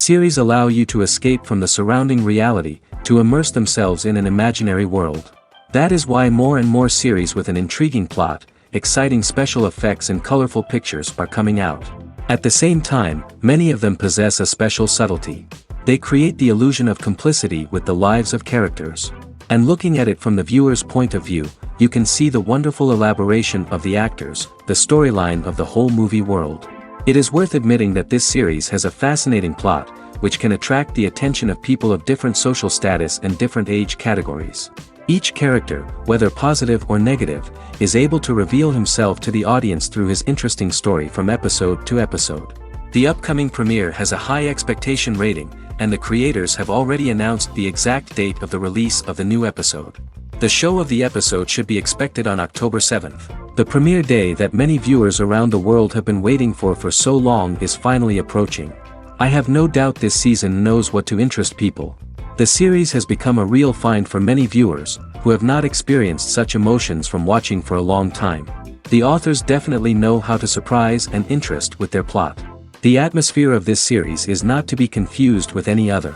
Series allow you to escape from the surrounding reality, to immerse themselves in an imaginary world. That is why more and more series with an intriguing plot, exciting special effects and colorful pictures are coming out. At the same time, many of them possess a special subtlety. They create the illusion of complicity with the lives of characters. And looking at it from the viewer's point of view, you can see the wonderful elaboration of the actors, the storyline of the whole movie world. It is worth admitting that this series has a fascinating plot, which can attract the attention of people of different social status and different age categories. Each character, whether positive or negative, is able to reveal himself to the audience through his interesting story from episode to episode. The upcoming premiere has a high expectation rating, and the creators have already announced the exact date of the release of the new episode. The show of the episode should be expected on October 7th. The premiere day that many viewers around the world have been waiting for so long is finally approaching. I have no doubt this season knows what to interest people. The series has become a real find for many viewers, who have not experienced such emotions from watching for a long time. The authors definitely know how to surprise and interest with their plot. The atmosphere of this series is not to be confused with any other.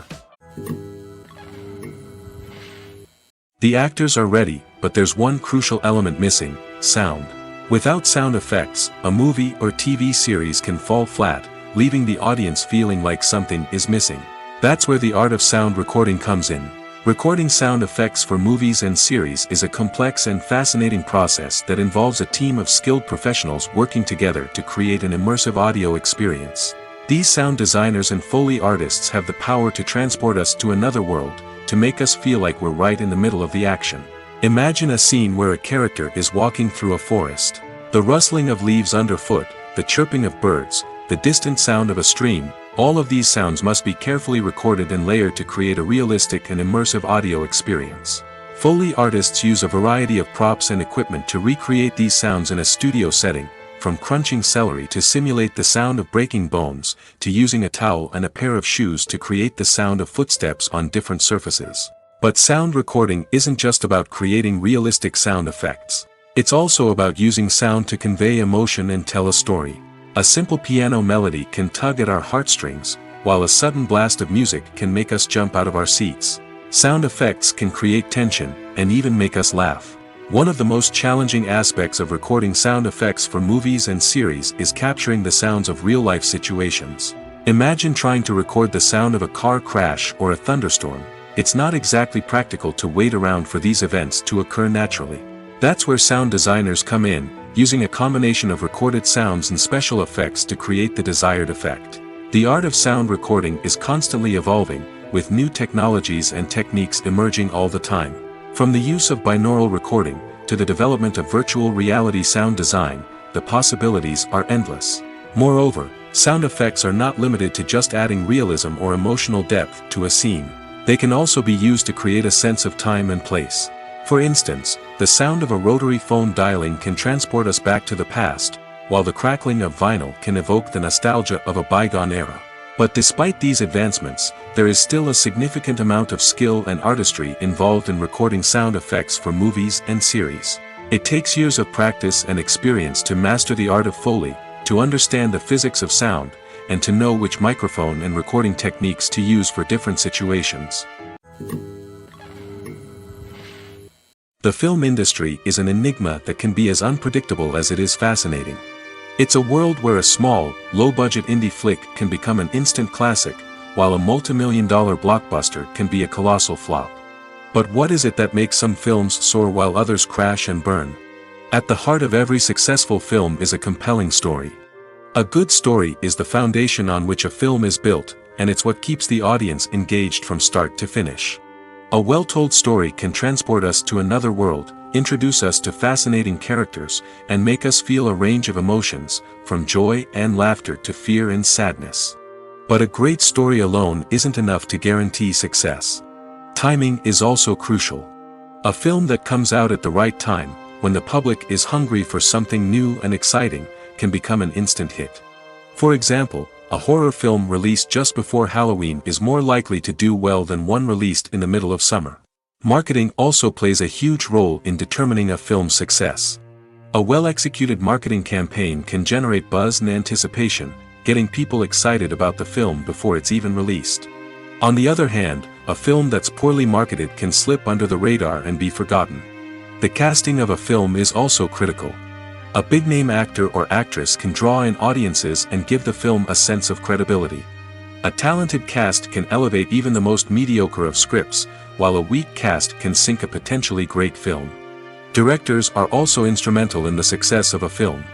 The actors are ready, but there's one crucial element missing: sound. Without sound effects, a movie or TV series can fall flat, leaving the audience feeling like something is missing. That's where the art of sound recording comes in. Recording sound effects for movies and series is a complex and fascinating process that involves a team of skilled professionals working together to create an immersive audio experience. These sound designers and Foley artists have the power to transport us to another world, to make us feel like we're right in the middle of the action. Imagine a scene where a character is walking through a forest. The rustling of leaves underfoot, the chirping of birds, the distant sound of a stream, all of these sounds must be carefully recorded and layered to create a realistic and immersive audio experience. Foley artists use a variety of props and equipment to recreate these sounds in a studio setting, from crunching celery to simulate the sound of breaking bones, to using a towel and a pair of shoes to create the sound of footsteps on different surfaces. But sound recording isn't just about creating realistic sound effects. It's also about using sound to convey emotion and tell a story. A simple piano melody can tug at our heartstrings, while a sudden blast of music can make us jump out of our seats. Sound effects can create tension, and even make us laugh. One of the most challenging aspects of recording sound effects for movies and series is capturing the sounds of real-life situations. Imagine trying to record the sound of a car crash or a thunderstorm. It's not exactly practical to wait around for these events to occur naturally. That's where sound designers come in, using a combination of recorded sounds and special effects to create the desired effect. The art of sound recording is constantly evolving, with new technologies and techniques emerging all the time. From the use of binaural recording, to the development of virtual reality sound design, the possibilities are endless. Moreover, sound effects are not limited to just adding realism or emotional depth to a scene. They can also be used to create a sense of time and place. For instance, the sound of a rotary phone dialing can transport us back to the past, while the crackling of vinyl can evoke the nostalgia of a bygone era. But despite these advancements, there is still a significant amount of skill and artistry involved in recording sound effects for movies and series. It takes years of practice and experience to master the art of Foley, to understand the physics of sound, and to know which microphone and recording techniques to use for different situations. The film industry is an enigma that can be as unpredictable as it is fascinating. It's a world where a small, low-budget indie flick can become an instant classic, while a multi-million-dollar blockbuster can be a colossal flop. But what is it that makes some films soar while others crash and burn? At the heart of every successful film is a compelling story. A good story is the foundation on which a film is built, and it's what keeps the audience engaged from start to finish. A well-told story can transport us to another world, introduce us to fascinating characters, and make us feel a range of emotions, from joy and laughter to fear and sadness. But a great story alone isn't enough to guarantee success. Timing is also crucial. A film that comes out at the right time, when the public is hungry for something new and exciting, can become an instant hit. For example, a horror film released just before Halloween is more likely to do well than one released in the middle of summer. Marketing also plays a huge role in determining a film's success. A well-executed marketing campaign can generate buzz and anticipation, getting people excited about the film before it's even released. On the other hand, a film that's poorly marketed can slip under the radar and be forgotten. The casting of a film is also critical. A big-name actor or actress can draw in audiences and give the film a sense of credibility. A talented cast can elevate even the most mediocre of scripts, while a weak cast can sink a potentially great film. Directors are also instrumental in the success of a film.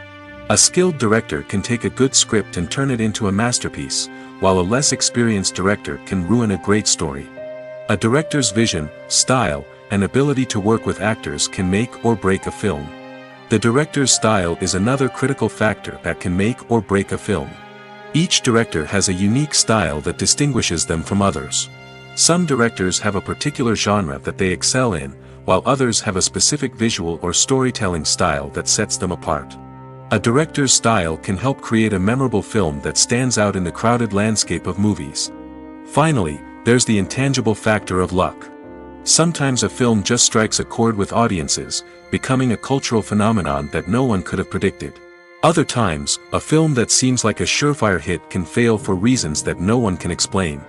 A skilled director can take a good script and turn it into a masterpiece, while a less experienced director can ruin a great story. A director's vision, style, and ability to work with actors can make or break a film. The director's style is another critical factor that can make or break a film. Each director has a unique style that distinguishes them from others. Some directors have a particular genre that they excel in, while others have a specific visual or storytelling style that sets them apart. A director's style can help create a memorable film that stands out in the crowded landscape of movies. Finally, there's the intangible factor of luck. Sometimes a film just strikes a chord with audiences, becoming a cultural phenomenon that no one could have predicted. Other times, a film that seems like a surefire hit can fail for reasons that no one can explain.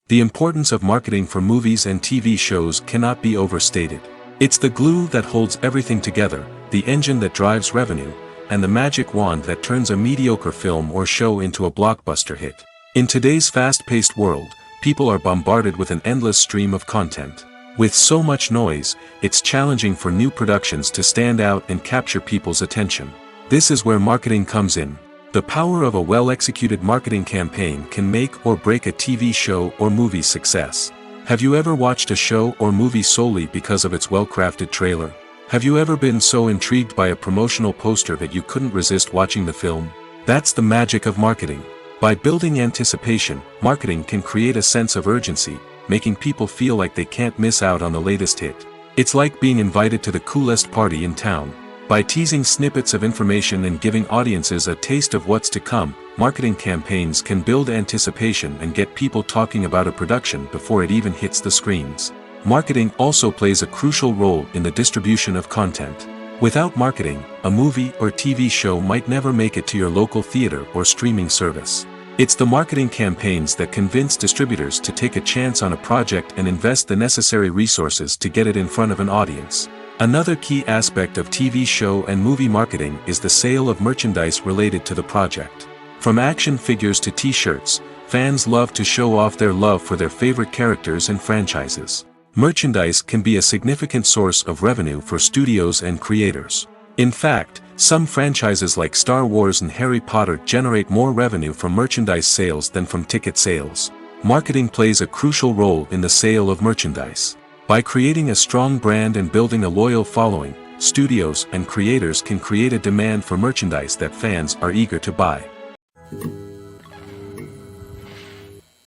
The importance of marketing for movies and TV shows cannot be overstated. It's the glue that holds everything together, the engine that drives revenue, and the magic wand that turns a mediocre film or show into a blockbuster hit. In today's fast-paced world, people are bombarded with an endless stream of content. With so much noise, it's challenging for new productions to stand out and capture people's attention. This is where marketing comes in. The power of a well-executed marketing campaign can make or break a TV show or movie's success. Have you ever watched a show or movie solely because of its well-crafted trailer? Have you ever been so intrigued by a promotional poster that you couldn't resist watching the film? That's the magic of marketing. By building anticipation, marketing can create a sense of urgency, making people feel like they can't miss out on the latest hit. It's like being invited to the coolest party in town. By teasing snippets of information and giving audiences a taste of what's to come, marketing campaigns can build anticipation and get people talking about a production before it even hits the screens. Marketing also plays a crucial role in the distribution of content. Without marketing, a movie or TV show might never make it to your local theater or streaming service. It's the marketing campaigns that convince distributors to take a chance on a project and invest the necessary resources to get it in front of an audience. Another key aspect of TV show and movie marketing is the sale of merchandise related to the project. From action figures to t-shirts, fans love to show off their love for their favorite characters and franchises. Merchandise can be a significant source of revenue for studios and creators. In fact, some franchises like Star Wars and Harry Potter generate more revenue from merchandise sales than from ticket sales. Marketing plays a crucial role in the sale of merchandise. By creating a strong brand and building a loyal following, studios and creators can create a demand for merchandise that fans are eager to buy.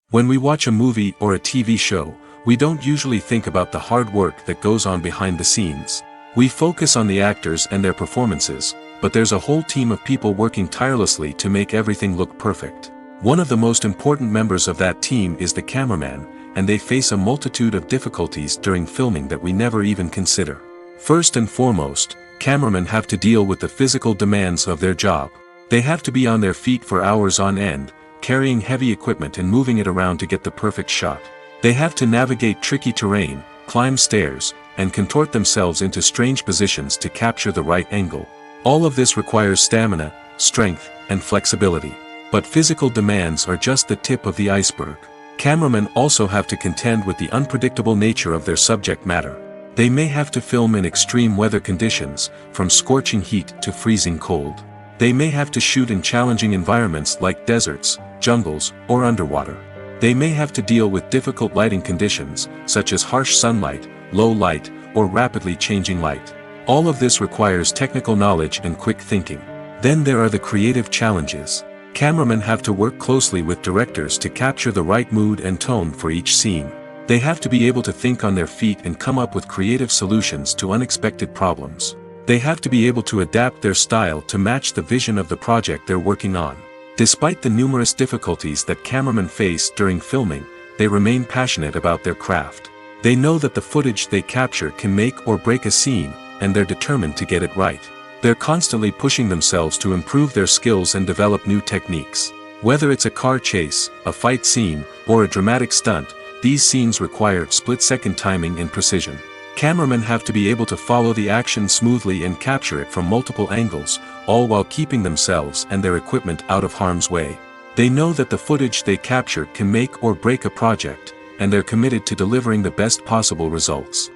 When we watch a movie or a TV show, we don't usually think about the hard work that goes on behind the scenes. We focus on the actors and their performances, but there's a whole team of people working tirelessly to make everything look perfect. One of the most important members of that team is the cameraman, and they face a multitude of difficulties during filming that we never even consider. First and foremost, cameramen have to deal with the physical demands of their job. They have to be on their feet for hours on end, carrying heavy equipment and moving it around to get the perfect shot. They have to navigate tricky terrain, climb stairs, and contort themselves into strange positions to capture the right angle. All of this requires stamina, strength, and flexibility. But physical demands are just the tip of the iceberg. Cameramen also have to contend with the unpredictable nature of their subject matter. They may have to film in extreme weather conditions, from scorching heat to freezing cold. They may have to shoot in challenging environments like deserts, jungles, or underwater. They may have to deal with difficult lighting conditions, such as harsh sunlight, low light, or rapidly changing light. All of this requires technical knowledge and quick thinking. Then there are the creative challenges. Cameramen have to work closely with directors to capture the right mood and tone for each scene. They have to be able to think on their feet and come up with creative solutions to unexpected problems. They have to be able to adapt their style to match the vision of the project they're working on. Despite the numerous difficulties that cameramen face during filming, they remain passionate about their craft. They know that the footage they capture can make or break a scene, and they're determined to get it right. They're constantly pushing themselves to improve their skills and develop new techniques. Whether it's a car chase, a fight scene, or a dramatic stunt, these scenes require split-second timing and precision. Cameramen have to be able to follow the action smoothly and capture it from multiple angles, all while keeping themselves and their equipment out of harm's way. They know that the footage they capture can make or break a project, and they're committed to delivering the best possible results.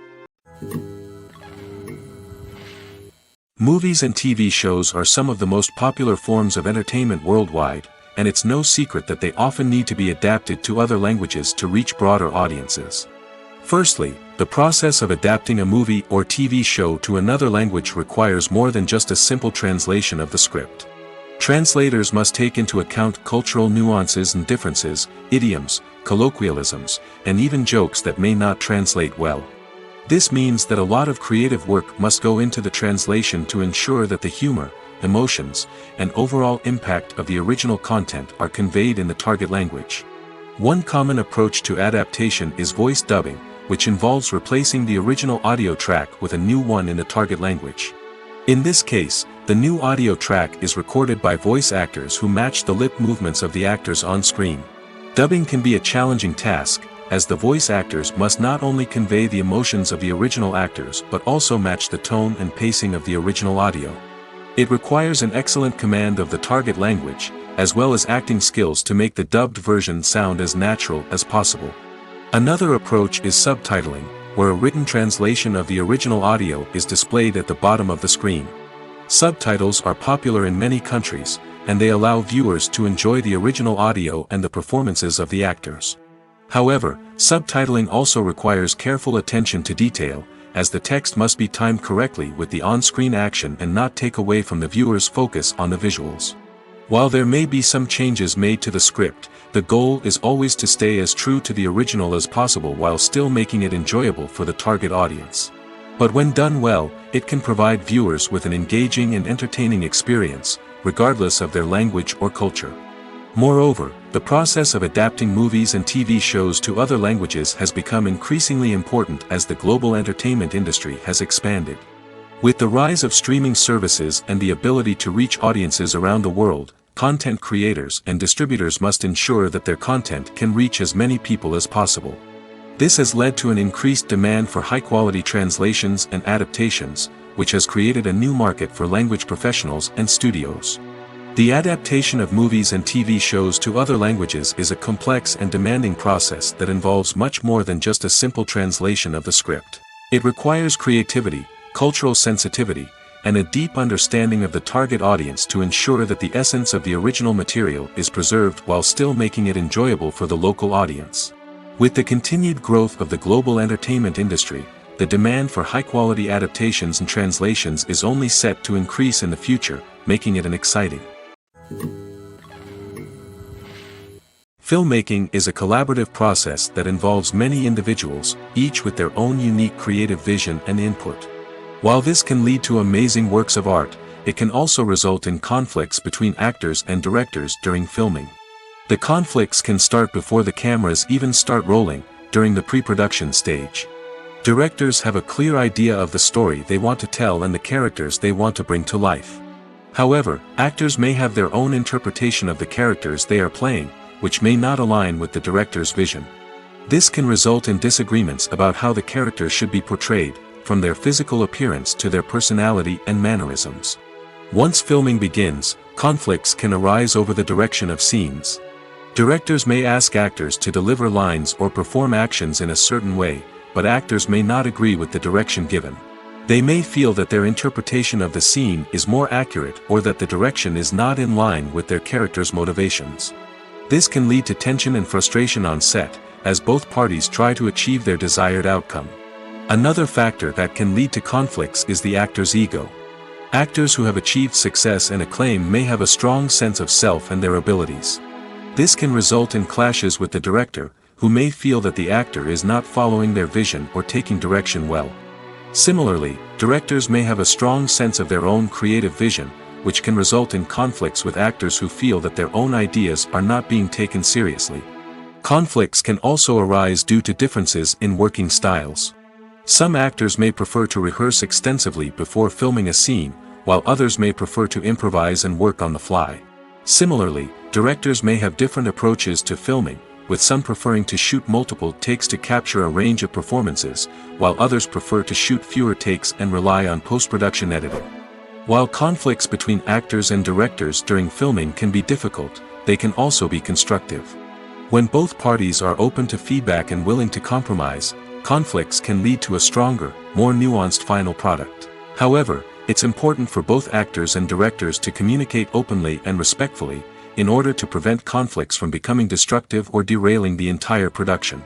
Movies and TV shows are some of the most popular forms of entertainment worldwide, and it's no secret that they often need to be adapted to other languages to reach broader audiences. Firstly, the process of adapting a movie or TV show to another language requires more than just a simple translation of the script. Translators must take into account cultural nuances and differences, idioms, colloquialisms, and even jokes that may not translate well. This means that a lot of creative work must go into the translation to ensure that the humor, emotions, and overall impact of the original content are conveyed in the target language. One common approach to adaptation is voice dubbing, which involves replacing the original audio track with a new one in the target language. In this case, the new audio track is recorded by voice actors who match the lip movements of the actors on screen. Dubbing can be a challenging task, as the voice actors must not only convey the emotions of the original actors but also match the tone and pacing of the original audio. It requires an excellent command of the target language, as well as acting skills to make the dubbed version sound as natural as possible. Another approach is subtitling, where a written translation of the original audio is displayed at the bottom of the screen. Subtitles are popular in many countries, and they allow viewers to enjoy the original audio and the performances of the actors. However, subtitling also requires careful attention to detail, as the text must be timed correctly with the on-screen action and not take away from the viewer's focus on the visuals. While there may be some changes made to the script, the goal is always to stay as true to the original as possible while still making it enjoyable for the target audience. But when done well, it can provide viewers with an engaging and entertaining experience, regardless of their language or culture. Moreover, the process of adapting movies and TV shows to other languages has become increasingly important as the global entertainment industry has expanded. With the rise of streaming services and the ability to reach audiences around the world, content creators and distributors must ensure that their content can reach as many people as possible. This has led to an increased demand for high-quality translations and adaptations, which has created a new market for language professionals and studios. The adaptation of movies and TV shows to other languages is a complex and demanding process that involves much more than just a simple translation of the script. It requires creativity, cultural sensitivity, and a deep understanding of the target audience to ensure that the essence of the original material is preserved while still making it enjoyable for the local audience. With the continued growth of the global entertainment industry, the demand for high-quality adaptations and translations is only set to increase in the future, making it an exciting. Filmmaking is a collaborative process that involves many individuals, each with their own unique creative vision and input. While this can lead to amazing works of art, it can also result in conflicts between actors and directors during filming. The conflicts can start before the cameras even start rolling, during the pre-production stage. Directors have a clear idea of the story they want to tell and the characters they want to bring to life. However, actors may have their own interpretation of the characters they are playing, which may not align with the director's vision. This can result in disagreements about how the characters should be portrayed, from their physical appearance to their personality and mannerisms. Once filming begins, conflicts can arise over the direction of scenes. Directors may ask actors to deliver lines or perform actions in a certain way, but actors may not agree with the direction given. They may feel that their interpretation of the scene is more accurate or that the direction is not in line with their character's motivations. This can lead to tension and frustration on set, as both parties try to achieve their desired outcome. Another factor that can lead to conflicts is the actor's ego. Actors who have achieved success and acclaim may have a strong sense of self and their abilities. This can result in clashes with the director, who may feel that the actor is not following their vision or taking direction well. Similarly, directors may have a strong sense of their own creative vision, which can result in conflicts with actors who feel that their own ideas are not being taken seriously. Conflicts can also arise due to differences in working styles. Some actors may prefer to rehearse extensively before filming a scene, while others may prefer to improvise and work on the fly. Similarly, directors may have different approaches to filming, with some preferring to shoot multiple takes to capture a range of performances, while others prefer to shoot fewer takes and rely on post-production editing. While conflicts between actors and directors during filming can be difficult, they can also be constructive. When both parties are open to feedback and willing to compromise, conflicts can lead to a stronger, more nuanced final product. However, it's important for both actors and directors to communicate openly and respectfully, in order to prevent conflicts from becoming destructive or derailing the entire production.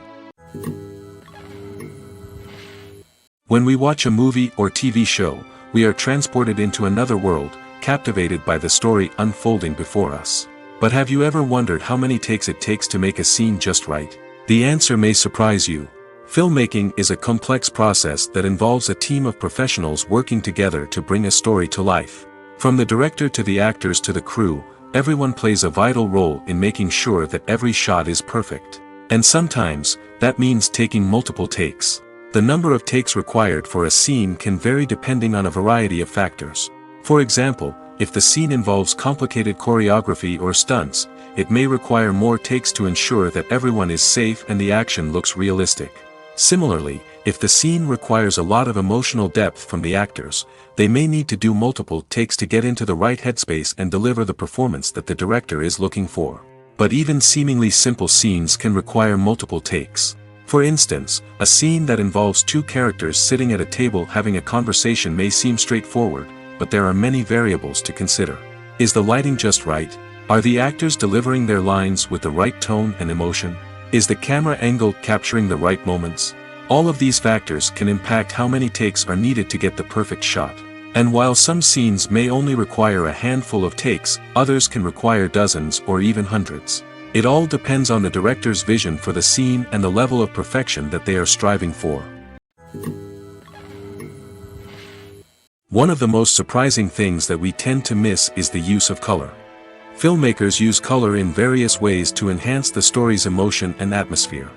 When we watch a movie or TV show, we are transported into another world, captivated by the story unfolding before us. But have you ever wondered how many takes it takes to make a scene just right? The answer may surprise you. Filmmaking is a complex process that involves a team of professionals working together to bring a story to life. From the director to the actors to the crew, everyone plays a vital role in making sure that every shot is perfect. And sometimes, that means taking multiple takes. The number of takes required for a scene can vary depending on a variety of factors. For example, if the scene involves complicated choreography or stunts, it may require more takes to ensure that everyone is safe and the action looks realistic. Similarly, if the scene requires a lot of emotional depth from the actors, they may need to do multiple takes to get into the right headspace and deliver the performance that the director is looking for. But even seemingly simple scenes can require multiple takes. For instance, a scene that involves two characters sitting at a table having a conversation may seem straightforward, but there are many variables to consider. Is the lighting just right? Are the actors delivering their lines with the right tone and emotion? Is the camera angle capturing the right moments? All of these factors can impact how many takes are needed to get the perfect shot. And while some scenes may only require a handful of takes, others can require dozens or even hundreds. It all depends on the director's vision for the scene and the level of perfection that they are striving for. One of the most surprising things that we tend to miss is the use of color. Filmmakers use color in various ways to enhance the story's emotion and atmosphere.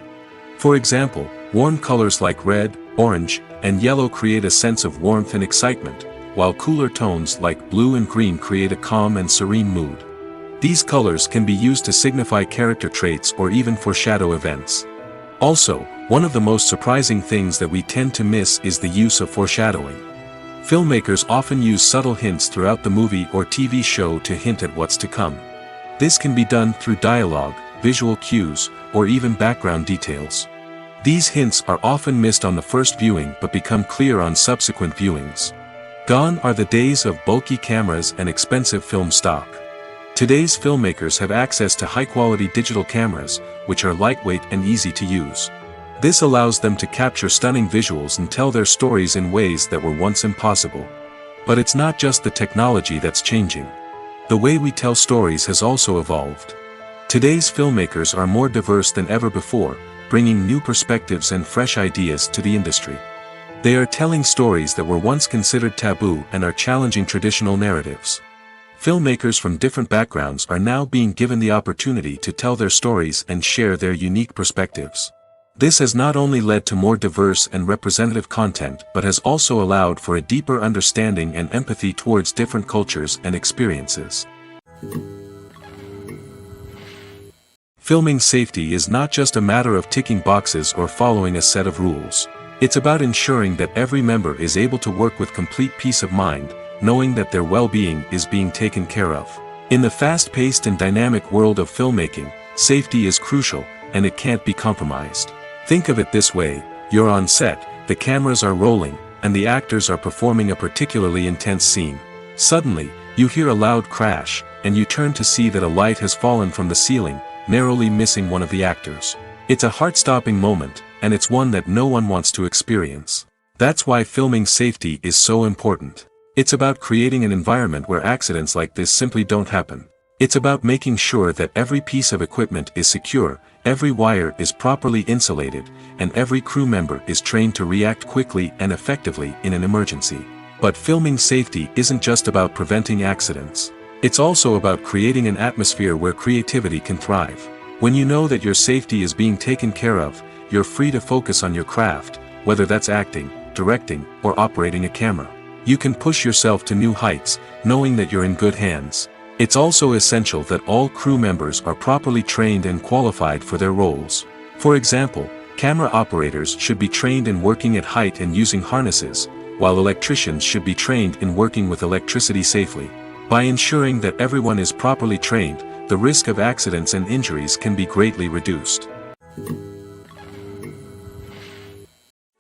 For example, warm colors like red, orange, and yellow create a sense of warmth and excitement, while cooler tones like blue and green create a calm and serene mood. These colors can be used to signify character traits or even foreshadow events. Also, one of the most surprising things that we tend to miss is the use of foreshadowing. Filmmakers often use subtle hints throughout the movie or TV show to hint at what's to come. This can be done through dialogue, visual cues, or even background details. These hints are often missed on the first viewing but become clear on subsequent viewings. Gone are the days of bulky cameras and expensive film stock. Today's filmmakers have access to high-quality digital cameras, which are lightweight and easy to use. This allows them to capture stunning visuals and tell their stories in ways that were once impossible. But it's not just the technology that's changing. The way we tell stories has also evolved. Today's filmmakers are more diverse than ever before, bringing new perspectives and fresh ideas to the industry. They are telling stories that were once considered taboo and are challenging traditional narratives. Filmmakers from different backgrounds are now being given the opportunity to tell their stories and share their unique perspectives. This has not only led to more diverse and representative content but has also allowed for a deeper understanding and empathy towards different cultures and experiences. Filming safety is not just a matter of ticking boxes or following a set of rules. It's about ensuring that every member is able to work with complete peace of mind, knowing that their well-being is being taken care of. In the fast-paced and dynamic world of filmmaking, safety is crucial, and it can't be compromised. Think of it this way: you're on set, the cameras are rolling, and the actors are performing a particularly intense scene. Suddenly, you hear a loud crash, and you turn to see that a light has fallen from the ceiling, narrowly missing one of the actors. It's a heart-stopping moment, and it's one that no one wants to experience. That's why filming safety is so important. It's about creating an environment where accidents like this simply don't happen. It's about making sure that every piece of equipment is secure, every wire is properly insulated, and every crew member is trained to react quickly and effectively in an emergency. But filming safety isn't just about preventing accidents. It's also about creating an atmosphere where creativity can thrive. When you know that your safety is being taken care of, you're free to focus on your craft, whether that's acting, directing, or operating a camera. You can push yourself to new heights, knowing that you're in good hands. It's also essential that all crew members are properly trained and qualified for their roles. For example, camera operators should be trained in working at height and using harnesses, while electricians should be trained in working with electricity safely. By ensuring that everyone is properly trained, the risk of accidents and injuries can be greatly reduced.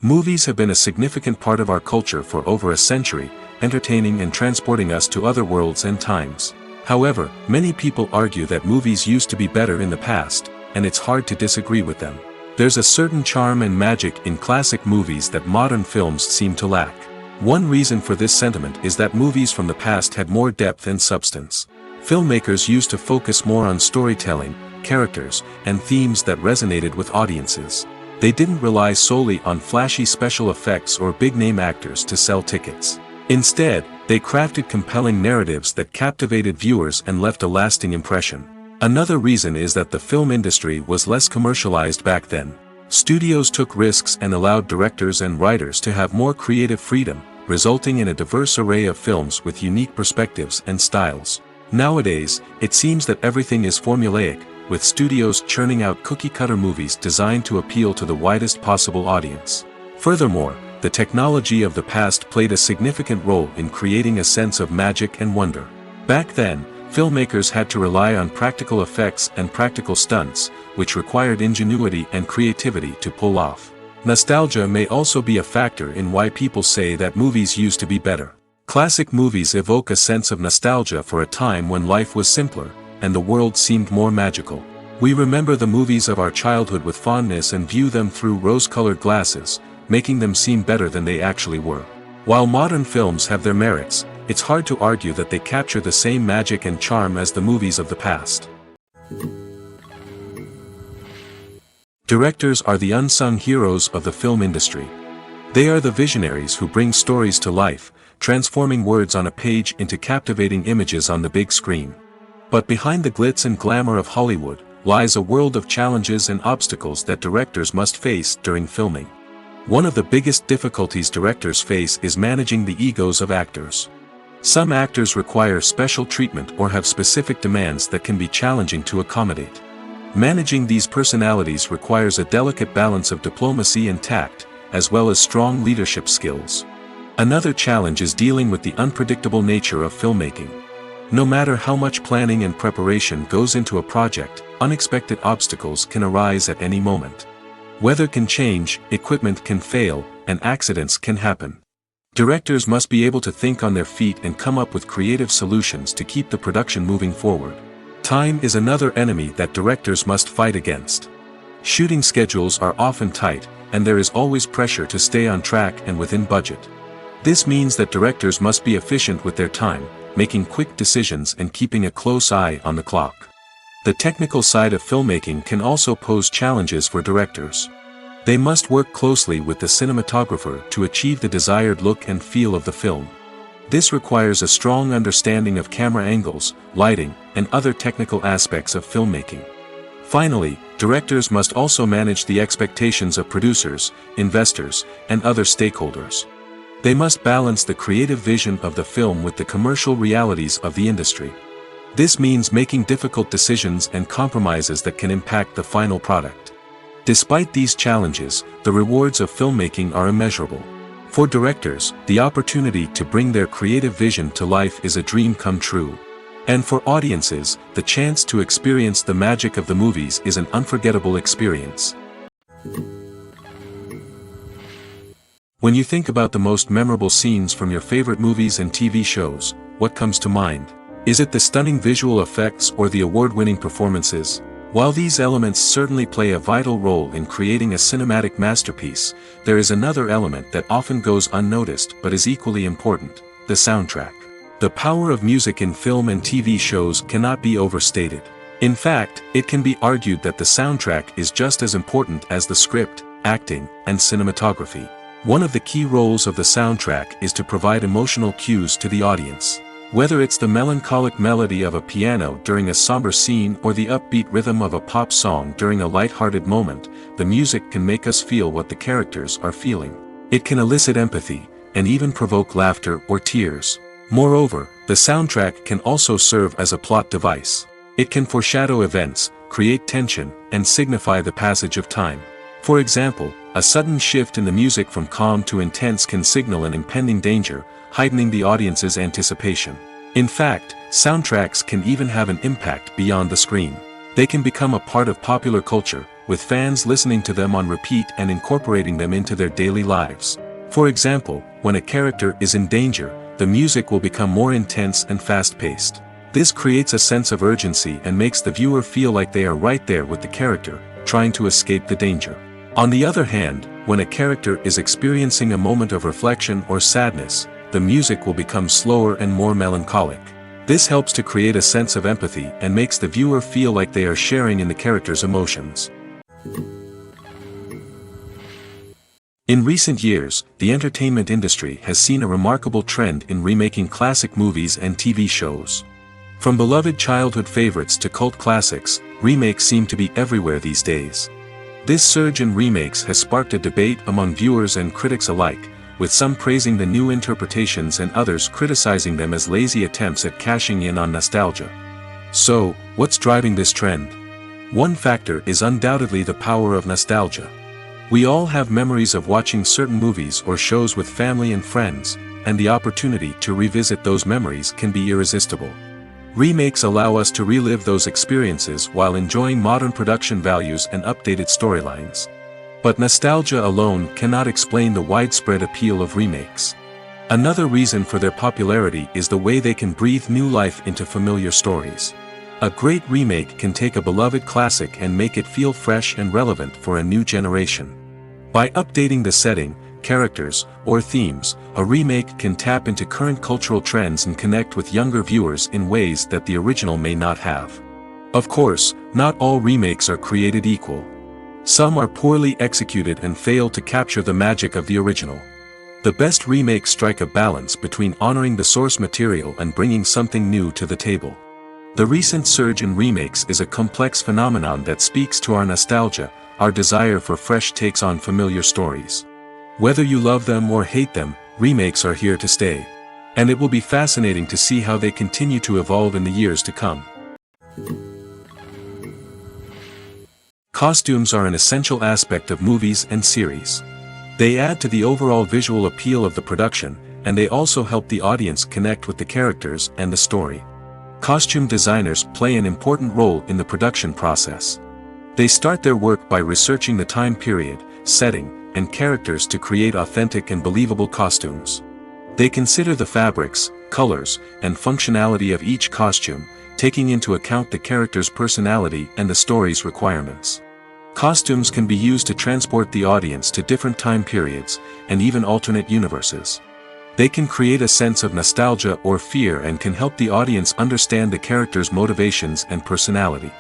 Movies have been a significant part of our culture for over a century, entertaining and transporting us to other worlds and times. However, many people argue that movies used to be better in the past, and it's hard to disagree with them. There's a certain charm and magic in classic movies that modern films seem to lack. One reason for this sentiment is that movies from the past had more depth and substance. Filmmakers used to focus more on storytelling, characters, and themes that resonated with audiences. They didn't rely solely on flashy special effects or big-name actors to sell tickets. Instead, they crafted compelling narratives that captivated viewers and left a lasting impression. Another reason is that the film industry was less commercialized back then. Studios took risks and allowed directors and writers to have more creative freedom, resulting in a diverse array of films with unique perspectives and styles. Nowadays, it seems that everything is formulaic, with studios churning out cookie-cutter movies designed to appeal to the widest possible audience. Furthermore, the technology of the past played a significant role in creating a sense of magic and wonder. Back then, filmmakers had to rely on practical effects and practical stunts, which required ingenuity and creativity to pull off. Nostalgia may also be a factor in why people say that movies used to be better. Classic movies evoke a sense of nostalgia for a time when life was simpler, and the world seemed more magical. We remember the movies of our childhood with fondness and view them through rose-colored glasses, making them seem better than they actually were. While modern films have their merits, it's hard to argue that they capture the same magic and charm as the movies of the past. Directors are the unsung heroes of the film industry. They are the visionaries who bring stories to life, transforming words on a page into captivating images on the big screen. But behind the glitz and glamour of Hollywood, lies a world of challenges and obstacles that directors must face during filming. One of the biggest difficulties directors face is managing the egos of actors. Some actors require special treatment or have specific demands that can be challenging to accommodate. Managing these personalities requires a delicate balance of diplomacy and tact, as well as strong leadership skills. Another challenge is dealing with the unpredictable nature of filmmaking. No matter how much planning and preparation goes into a project, unexpected obstacles can arise at any moment. Weather can change, equipment can fail, and accidents can happen. Directors must be able to think on their feet and come up with creative solutions to keep the production moving forward. Time is another enemy that directors must fight against. Shooting schedules are often tight, and there is always pressure to stay on track and within budget. This means that directors must be efficient with their time, making quick decisions and keeping a close eye on the clock. The technical side of filmmaking can also pose challenges for directors. They must work closely with the cinematographer to achieve the desired look and feel of the film. This requires a strong understanding of camera angles, lighting, and other technical aspects of filmmaking. Finally, directors must also manage the expectations of producers, investors, and other stakeholders. They must balance the creative vision of the film with the commercial realities of the industry. This means making difficult decisions and compromises that can impact the final product. Despite these challenges, the rewards of filmmaking are immeasurable. For directors, the opportunity to bring their creative vision to life is a dream come true. And for audiences, the chance to experience the magic of the movies is an unforgettable experience. When you think about the most memorable scenes from your favorite movies and TV shows, what comes to mind? Is it the stunning visual effects or the award-winning performances? While these elements certainly play a vital role in creating a cinematic masterpiece, there is another element that often goes unnoticed but is equally important: the soundtrack. The power of music in film and TV shows cannot be overstated. In fact, it can be argued that the soundtrack is just as important as the script, acting, and cinematography. One of the key roles of the soundtrack is to provide emotional cues to the audience. Whether it's the melancholic melody of a piano during a somber scene or the upbeat rhythm of a pop song during a light-hearted moment, the music can make us feel what the characters are feeling. It can elicit empathy, and even provoke laughter or tears. Moreover, the soundtrack can also serve as a plot device. It can foreshadow events, create tension, and signify the passage of time. For example, a sudden shift in the music from calm to intense can signal an impending danger, heightening the audience's anticipation. In fact, soundtracks can even have an impact beyond the screen. They can become a part of popular culture, with fans listening to them on repeat and incorporating them into their daily lives. For example, when a character is in danger, the music will become more intense and fast-paced. This creates a sense of urgency and makes the viewer feel like they are right there with the character, trying to escape the danger. On the other hand, when a character is experiencing a moment of reflection or sadness, the music will become slower and more melancholic. This helps to create a sense of empathy and makes the viewer feel like they are sharing in the character's emotions. In recent years, the entertainment industry has seen a remarkable trend in remaking classic movies and TV shows. From beloved childhood favorites to cult classics, remakes seem to be everywhere these days. This surge in remakes has sparked a debate among viewers and critics alike, with some praising the new interpretations and others criticizing them as lazy attempts at cashing in on nostalgia. So, what's driving this trend? One factor is undoubtedly the power of nostalgia. We all have memories of watching certain movies or shows with family and friends, and the opportunity to revisit those memories can be irresistible. Remakes allow us to relive those experiences while enjoying modern production values and updated storylines. But nostalgia alone cannot explain the widespread appeal of remakes. Another reason for their popularity is the way they can breathe new life into familiar stories. A great remake can take a beloved classic and make it feel fresh and relevant for a new generation. By updating the setting, characters, or themes, a remake can tap into current cultural trends and connect with younger viewers in ways that the original may not have. Of course, not all remakes are created equal. Some are poorly executed and fail to capture the magic of the original. The best remakes strike a balance between honoring the source material and bringing something new to the table. The recent surge in remakes is a complex phenomenon that speaks to our nostalgia, our desire for fresh takes on familiar stories. Whether you love them or hate them, remakes are here to stay. And it will be fascinating to see how they continue to evolve in the years to come. Costumes are an essential aspect of movies and series. They add to the overall visual appeal of the production, and they also help the audience connect with the characters and the story. Costume designers play an important role in the production process. They start their work by researching the time period, setting, and characters to create authentic and believable costumes. They consider the fabrics, colors, and functionality of each costume, taking into account the character's personality and the story's requirements. Costumes can be used to transport the audience to different time periods, and even alternate universes. They can create a sense of nostalgia or fear and can help the audience understand the character's motivations and personality.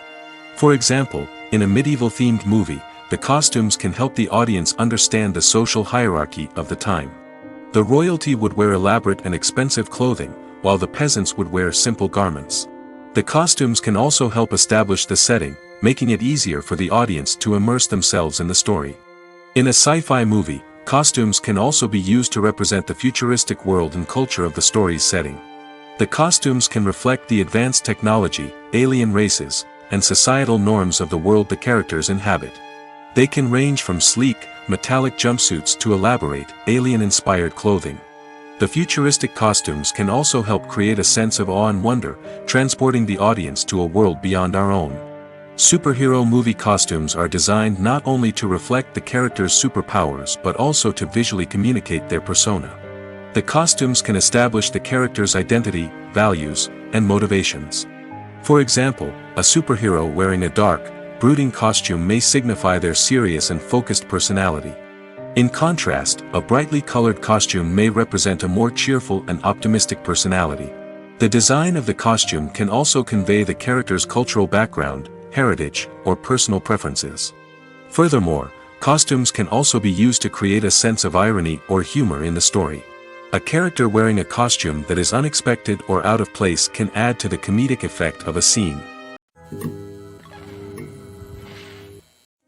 For example, in a medieval-themed movie, the costumes can help the audience understand the social hierarchy of the time. The royalty would wear elaborate and expensive clothing, while the peasants would wear simple garments. The costumes can also help establish the setting, making it easier for the audience to immerse themselves in the story. In a sci-fi movie, costumes can also be used to represent the futuristic world and culture of the story's setting. The costumes can reflect the advanced technology, alien races, and societal norms of the world the characters inhabit. They can range from sleek, metallic jumpsuits to elaborate, alien-inspired clothing. The futuristic costumes can also help create a sense of awe and wonder, transporting the audience to a world beyond our own. Superhero movie costumes are designed not only to reflect the character's superpowers but also to visually communicate their persona. The costumes can establish the character's identity, values, and motivations. For example, a superhero wearing a dark, brooding costume may signify their serious and focused personality. In contrast, a brightly colored costume may represent a more cheerful and optimistic personality. The design of the costume can also convey the character's cultural background, heritage, or personal preferences. Furthermore, costumes can also be used to create a sense of irony or humor in the story. A character wearing a costume that is unexpected or out of place can add to the comedic effect of a scene.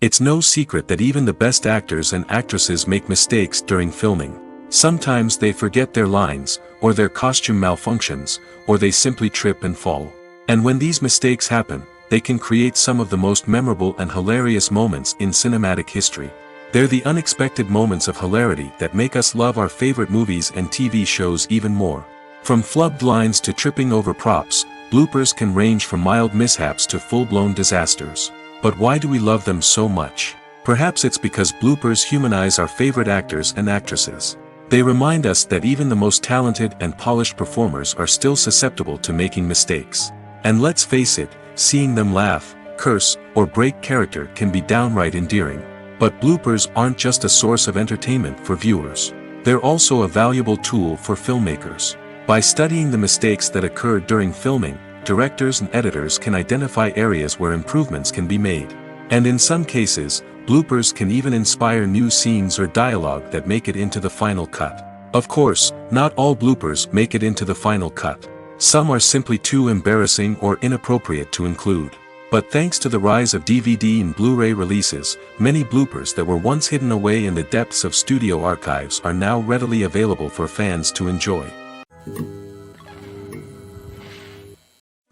It's no secret that even the best actors and actresses make mistakes during filming. Sometimes they forget their lines, or their costume malfunctions, or they simply trip and fall. And when these mistakes happen, they can create some of the most memorable and hilarious moments in cinematic history. They're the unexpected moments of hilarity that make us love our favorite movies and TV shows even more. From flubbed lines to tripping over props, bloopers can range from mild mishaps to full-blown disasters. But why do we love them so much? Perhaps it's because bloopers humanize our favorite actors and actresses. They remind us that even the most talented and polished performers are still susceptible to making mistakes. And let's face it, seeing them laugh, curse, or break character can be downright endearing. But bloopers aren't just a source of entertainment for viewers. They're also a valuable tool for filmmakers. By studying the mistakes that occur during filming, directors and editors can identify areas where improvements can be made. And in some cases, bloopers can even inspire new scenes or dialogue that make it into the final cut. Of course, not all bloopers make it into the final cut. Some are simply too embarrassing or inappropriate to include. But thanks to the rise of DVD and Blu-ray releases, many bloopers that were once hidden away in the depths of studio archives are now readily available for fans to enjoy.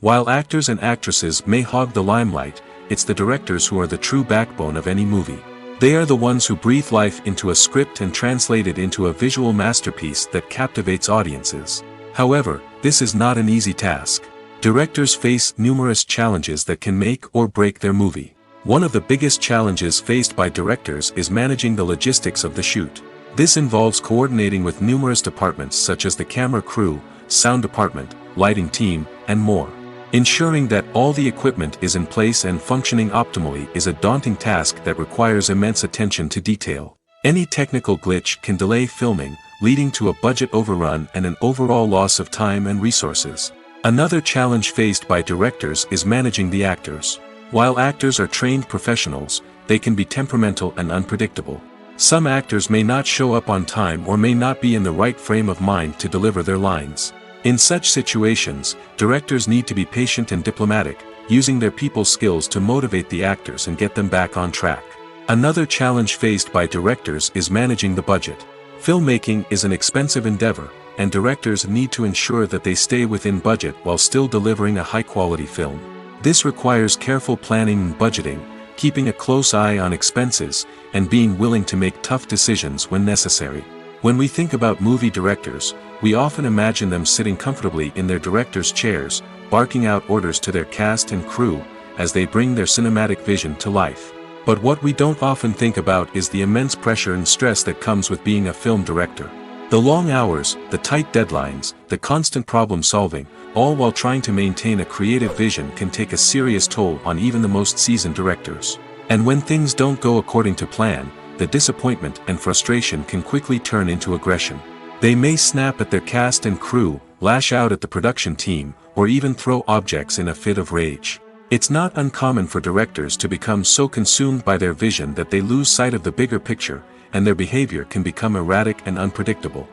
While actors and actresses may hog the limelight, it's the directors who are the true backbone of any movie. They are the ones who breathe life into a script and translate it into a visual masterpiece that captivates audiences. However, this is not an easy task. Directors face numerous challenges that can make or break their movie. One of the biggest challenges faced by directors is managing the logistics of the shoot. This involves coordinating with numerous departments such as the camera crew, sound department, lighting team, and more. Ensuring that all the equipment is in place and functioning optimally is a daunting task that requires immense attention to detail. Any technical glitch can delay filming, leading to a budget overrun and an overall loss of time and resources. Another challenge faced by directors is managing the actors. While actors are trained professionals, they can be temperamental and unpredictable. Some actors may not show up on time or may not be in the right frame of mind to deliver their lines. In such situations, directors need to be patient and diplomatic, using their people skills to motivate the actors and get them back on track. Another challenge faced by directors is managing the budget. Filmmaking is an expensive endeavor, and directors need to ensure that they stay within budget while still delivering a high-quality film. This requires careful planning and budgeting, keeping a close eye on expenses, and being willing to make tough decisions when necessary. When we think about movie directors, we often imagine them sitting comfortably in their director's chairs, barking out orders to their cast and crew, as they bring their cinematic vision to life. But what we don't often think about is the immense pressure and stress that comes with being a film director. The long hours, the tight deadlines, the constant problem solving, all while trying to maintain a creative vision can take a serious toll on even the most seasoned directors. And when things don't go according to plan, the disappointment and frustration can quickly turn into aggression. They may snap at their cast and crew, lash out at the production team, or even throw objects in a fit of rage. It's not uncommon for directors to become so consumed by their vision that they lose sight of the bigger picture, and their behavior can become erratic and unpredictable.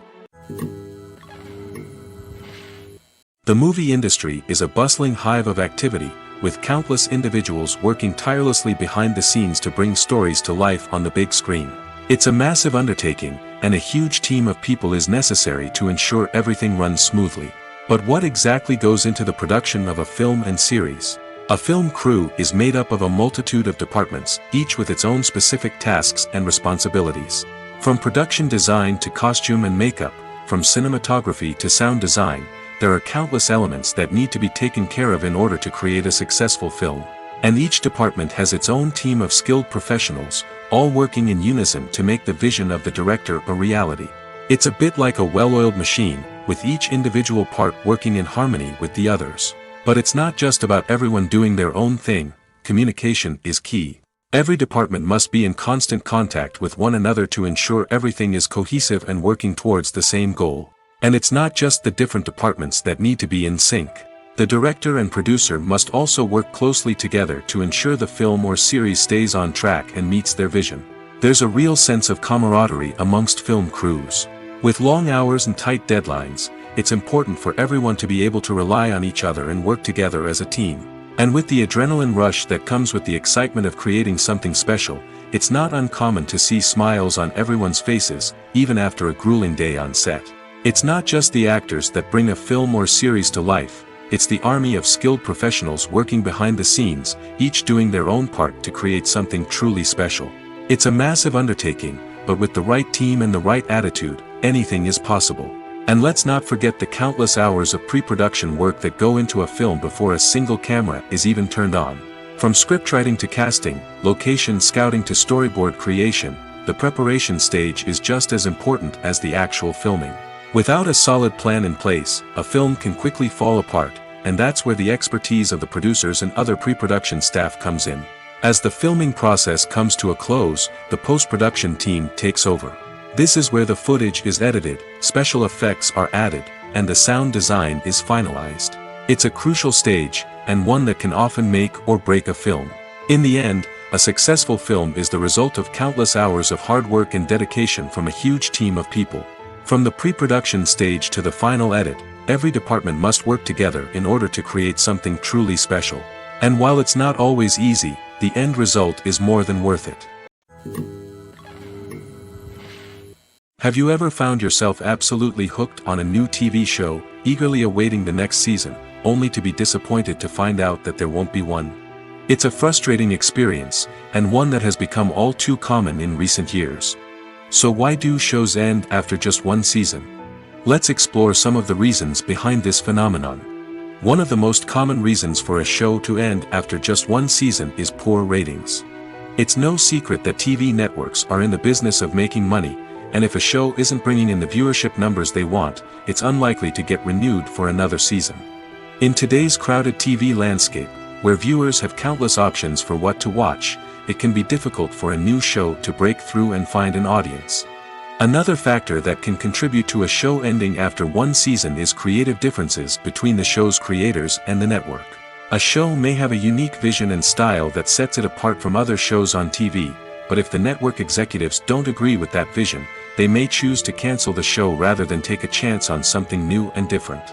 The movie industry is a bustling hive of activity, with countless individuals working tirelessly behind the scenes to bring stories to life on the big screen. It's a massive undertaking, and a huge team of people is necessary to ensure everything runs smoothly. But what exactly goes into the production of a film and series? A film crew is made up of a multitude of departments, each with its own specific tasks and responsibilities. From production design to costume and makeup, from cinematography to sound design, there are countless elements that need to be taken care of in order to create a successful film. And each department has its own team of skilled professionals, all working in unison to make the vision of the director a reality. It's a bit like a well-oiled machine, with each individual part working in harmony with the others. But it's not just about everyone doing their own thing. Communication is key. Every department must be in constant contact with one another to ensure everything is cohesive and working towards the same goal. And it's not just the different departments that need to be in sync. The director and producer must also work closely together to ensure the film or series stays on track and meets their vision. There's a real sense of camaraderie amongst film crews. With long hours and tight deadlines, it's important for everyone to be able to rely on each other and work together as a team. And with the adrenaline rush that comes with the excitement of creating something special, it's not uncommon to see smiles on everyone's faces, even after a grueling day on set. It's not just the actors that bring a film or series to life, it's the army of skilled professionals working behind the scenes, each doing their own part to create something truly special. It's a massive undertaking, but with the right team and the right attitude, anything is possible. And let's not forget the countless hours of pre-production work that go into a film before a single camera is even turned on. From scriptwriting to casting, location scouting to storyboard creation, the preparation stage is just as important as the actual filming. Without a solid plan in place, a film can quickly fall apart, and that's where the expertise of the producers and other pre-production staff comes in. As the filming process comes to a close, the post-production team takes over. This is where the footage is edited, special effects are added, and the sound design is finalized. It's a crucial stage, and one that can often make or break a film. In the end, a successful film is the result of countless hours of hard work and dedication from a huge team of people. From the pre-production stage to the final edit, every department must work together in order to create something truly special. And while it's not always easy, the end result is more than worth it. Have you ever found yourself absolutely hooked on a new TV show, eagerly awaiting the next season, only to be disappointed to find out that there won't be one? It's a frustrating experience, and one that has become all too common in recent years. So why do shows end after just one season? Let's explore some of the reasons behind this phenomenon. One of the most common reasons for a show to end after just one season is poor ratings. It's no secret that TV networks are in the business of making money, and if a show isn't bringing in the viewership numbers they want, it's unlikely to get renewed for another season. In today's crowded TV landscape, where viewers have countless options for what to watch, it can be difficult for a new show to break through and find an audience. Another factor that can contribute to a show ending after one season is creative differences between the show's creators and the network. A show may have a unique vision and style that sets it apart from other shows on TV, but if the network executives don't agree with that vision, they may choose to cancel the show rather than take a chance on something new and different.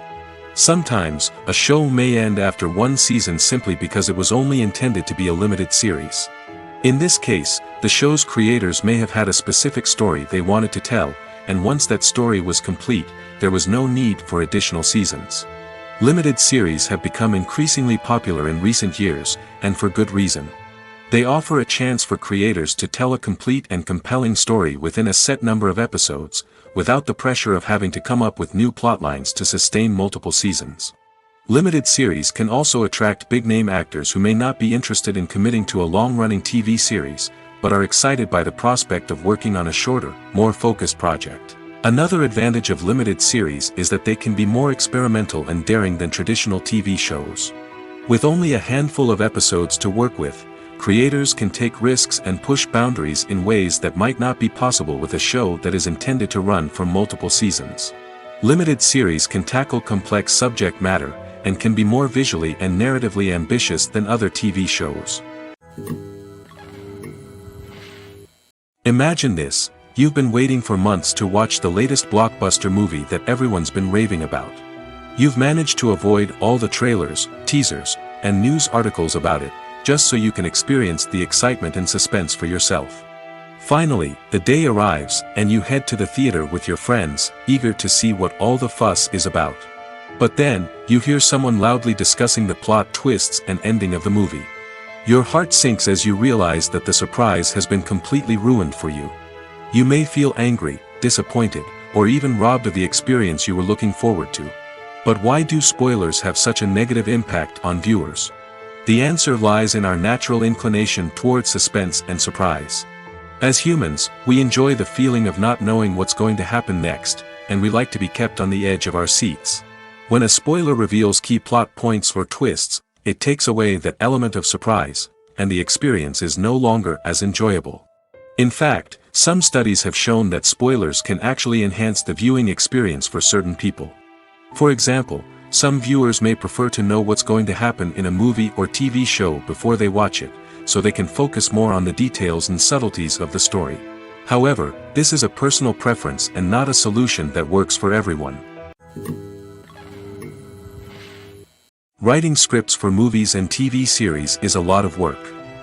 Sometimes, a show may end after one season simply because it was only intended to be a limited series. In this case, the show's creators may have had a specific story they wanted to tell, and once that story was complete, there was no need for additional seasons. Limited series have become increasingly popular in recent years, and for good reason. They offer a chance for creators to tell a complete and compelling story within a set number of episodes, without the pressure of having to come up with new plotlines to sustain multiple seasons. Limited series can also attract big-name actors who may not be interested in committing to a long-running TV series, but are excited by the prospect of working on a shorter, more focused project. Another advantage of limited series is that they can be more experimental and daring than traditional TV shows. With only a handful of episodes to work with, creators can take risks and push boundaries in ways that might not be possible with a show that is intended to run for multiple seasons. Limited series can tackle complex subject matter, and can be more visually and narratively ambitious than other TV shows. Imagine this: you've been waiting for months to watch the latest blockbuster movie that everyone's been raving about. You've managed to avoid all the trailers, teasers, and news articles about it, just so you can experience the excitement and suspense for yourself. Finally, the day arrives, and you head to the theater with your friends, eager to see what all the fuss is about. But then, you hear someone loudly discussing the plot twists and ending of the movie. Your heart sinks as you realize that the surprise has been completely ruined for you. You may feel angry, disappointed, or even robbed of the experience you were looking forward to. But why do spoilers have such a negative impact on viewers? The answer lies in our natural inclination towards suspense and surprise. As humans, we enjoy the feeling of not knowing what's going to happen next, and we like to be kept on the edge of our seats. When a spoiler reveals key plot points or twists, it takes away that element of surprise, and the experience is no longer as enjoyable. In fact, some studies have shown that spoilers can actually enhance the viewing experience for certain people. For example, some viewers may prefer to know what's going to happen in a movie or TV show before they watch it, so they can focus more on the details and subtleties of the story. However, this is a personal preference and not a solution that works for everyone. Writing scripts for movies and TV series is a lot of work.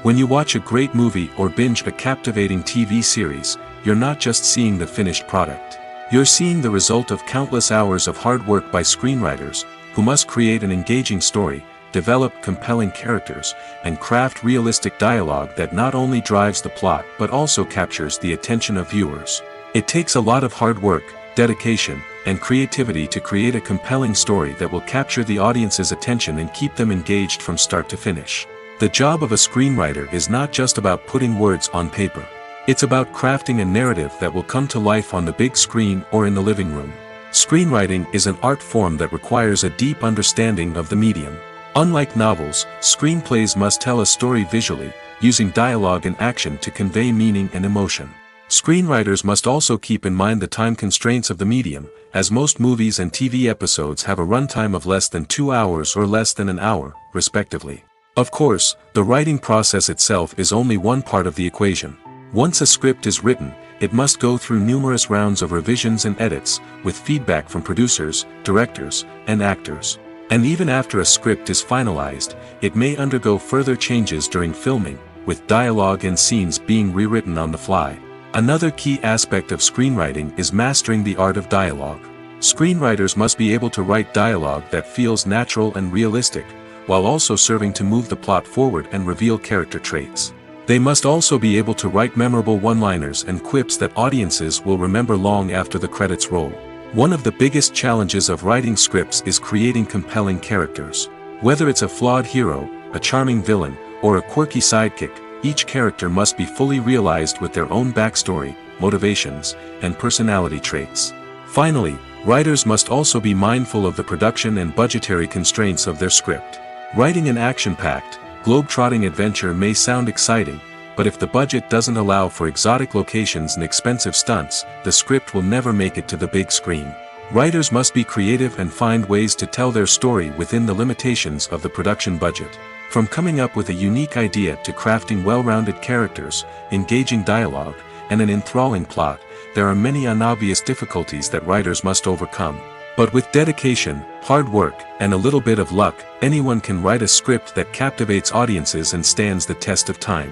When you watch a great movie or binge a captivating TV series, you're not just seeing the finished product. You're seeing the result of countless hours of hard work by screenwriters, who must create an engaging story, develop compelling characters, and craft realistic dialogue that not only drives the plot but also captures the attention of viewers. It takes a lot of hard work, dedication, and creativity to create a compelling story that will capture the audience's attention and keep them engaged from start to finish. The job of a screenwriter is not just about putting words on paper. It's about crafting a narrative that will come to life on the big screen or in the living room. Screenwriting is an art form that requires a deep understanding of the medium. Unlike novels, screenplays must tell a story visually, using dialogue and action to convey meaning and emotion. Screenwriters must also keep in mind the time constraints of the medium, as most movies and TV episodes have a runtime of less than 2 hours or less than an hour, respectively. Of course, the writing process itself is only one part of the equation. Once a script is written, it must go through numerous rounds of revisions and edits, with feedback from producers, directors, and actors. And even after a script is finalized, it may undergo further changes during filming, with dialogue and scenes being rewritten on the fly. Another key aspect of screenwriting is mastering the art of dialogue. Screenwriters must be able to write dialogue that feels natural and realistic, while also serving to move the plot forward and reveal character traits. They must also be able to write memorable one-liners and quips that audiences will remember long after the credits roll. One of the biggest challenges of writing scripts is creating compelling characters. Whether it's a flawed hero, a charming villain, or a quirky sidekick, each character must be fully realized with their own backstory, motivations, and personality traits. Finally, writers must also be mindful of the production and budgetary constraints of their script. Writing an action-packed, globe-trotting adventure may sound exciting, but if the budget doesn't allow for exotic locations and expensive stunts, the script will never make it to the big screen. Writers must be creative and find ways to tell their story within the limitations of the production budget. From coming up with a unique idea to crafting well-rounded characters, engaging dialogue, and an enthralling plot, there are many unobvious difficulties that writers must overcome. But with dedication, hard work, and a little bit of luck, anyone can write a script that captivates audiences and stands the test of time.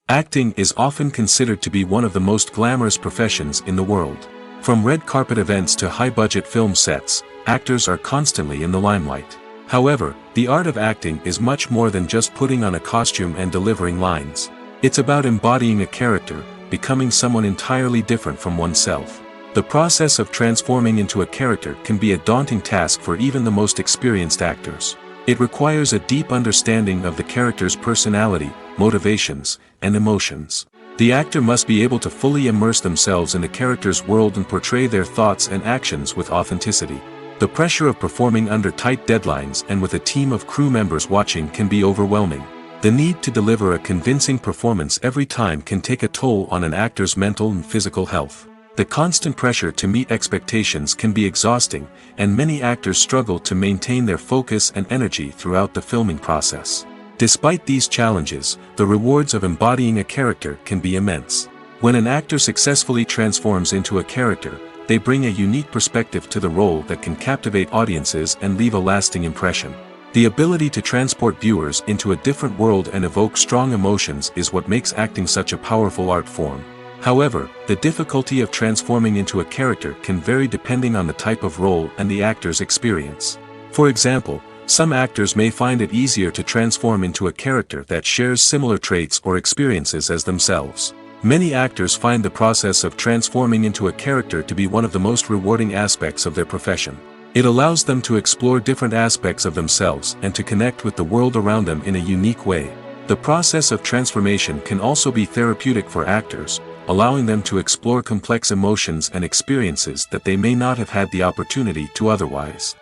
Acting is often considered to be one of the most glamorous professions in the world. From red carpet events to high-budget film sets, actors are constantly in the limelight. However, the art of acting is much more than just putting on a costume and delivering lines. It's about embodying a character, becoming someone entirely different from oneself. The process of transforming into a character can be a daunting task for even the most experienced actors. It requires a deep understanding of the character's personality, motivations, and emotions. The actor must be able to fully immerse themselves in the character's world and portray their thoughts and actions with authenticity. The pressure of performing under tight deadlines and with a team of crew members watching can be overwhelming. The need to deliver a convincing performance every time can take a toll on an actor's mental and physical health. The constant pressure to meet expectations can be exhausting, and many actors struggle to maintain their focus and energy throughout the filming process. Despite these challenges, the rewards of embodying a character can be immense. When an actor successfully transforms into a character, they bring a unique perspective to the role that can captivate audiences and leave a lasting impression. The ability to transport viewers into a different world and evoke strong emotions is what makes acting such a powerful art form. However, the difficulty of transforming into a character can vary depending on the type of role and the actor's experience. For example, some actors may find it easier to transform into a character that shares similar traits or experiences as themselves. Many actors find the process of transforming into a character to be one of the most rewarding aspects of their profession. It allows them to explore different aspects of themselves and to connect with the world around them in a unique way. The process of transformation can also be therapeutic for actors, allowing them to explore complex emotions and experiences that they may not have had the opportunity to otherwise.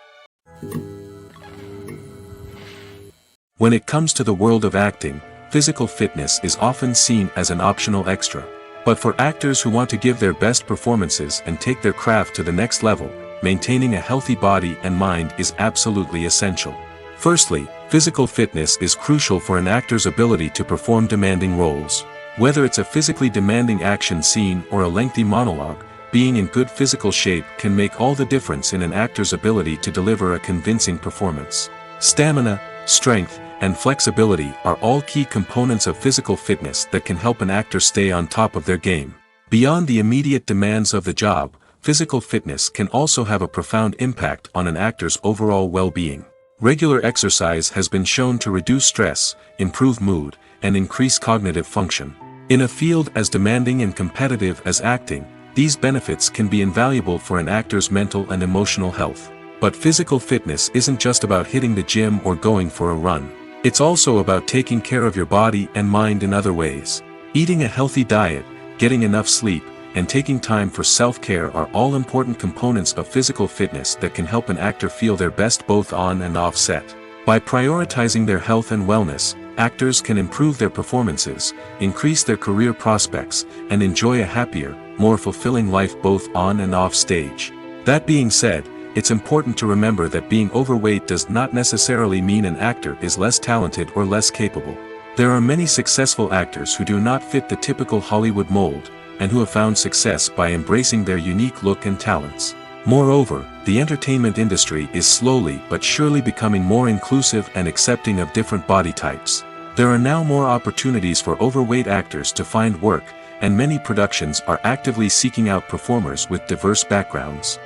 When it comes to the world of acting, physical fitness is often seen as an optional extra. But for actors who want to give their best performances and take their craft to the next level, maintaining a healthy body and mind is absolutely essential. Firstly, physical fitness is crucial for an actor's ability to perform demanding roles. Whether it's a physically demanding action scene or a lengthy monologue, being in good physical shape can make all the difference in an actor's ability to deliver a convincing performance. Stamina, strength, and flexibility are all key components of physical fitness that can help an actor stay on top of their game. Beyond the immediate demands of the job, physical fitness can also have a profound impact on an actor's overall well-being. Regular exercise has been shown to reduce stress, improve mood, and increase cognitive function. In a field as demanding and competitive as acting, these benefits can be invaluable for an actor's mental and emotional health. But physical fitness isn't just about hitting the gym or going for a run. It's also about taking care of your body and mind in other ways. Eating a healthy diet, getting enough sleep, and taking time for self-care are all important components of physical fitness that can help an actor feel their best both on and off set. By prioritizing their health and wellness, actors can improve their performances, increase their career prospects, and enjoy a happier, more fulfilling life both on and off stage. That being said, it's important to remember that being overweight does not necessarily mean an actor is less talented or less capable. There are many successful actors who do not fit the typical Hollywood mold, and who have found success by embracing their unique look and talents. Moreover, the entertainment industry is slowly but surely becoming more inclusive and accepting of different body types. There are now more opportunities for overweight actors to find work, and many productions are actively seeking out performers with diverse backgrounds.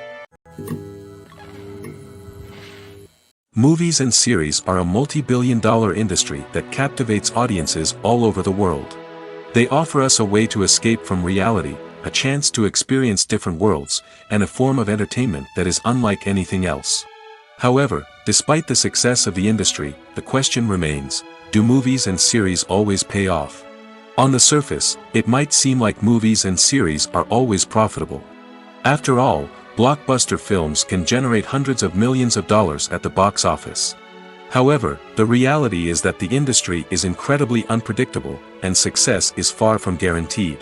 Movies and series are a multi-billion-dollar industry that captivates audiences all over the world. They offer us a way to escape from reality, a chance to experience different worlds, and a form of entertainment that is unlike anything else. However, despite the success of the industry, the question remains, do movies and series always pay off? On the surface, it might seem like movies and series are always profitable. After all, blockbuster films can generate hundreds of millions of dollars at the box office. However, the reality is that the industry is incredibly unpredictable, and success is far from guaranteed.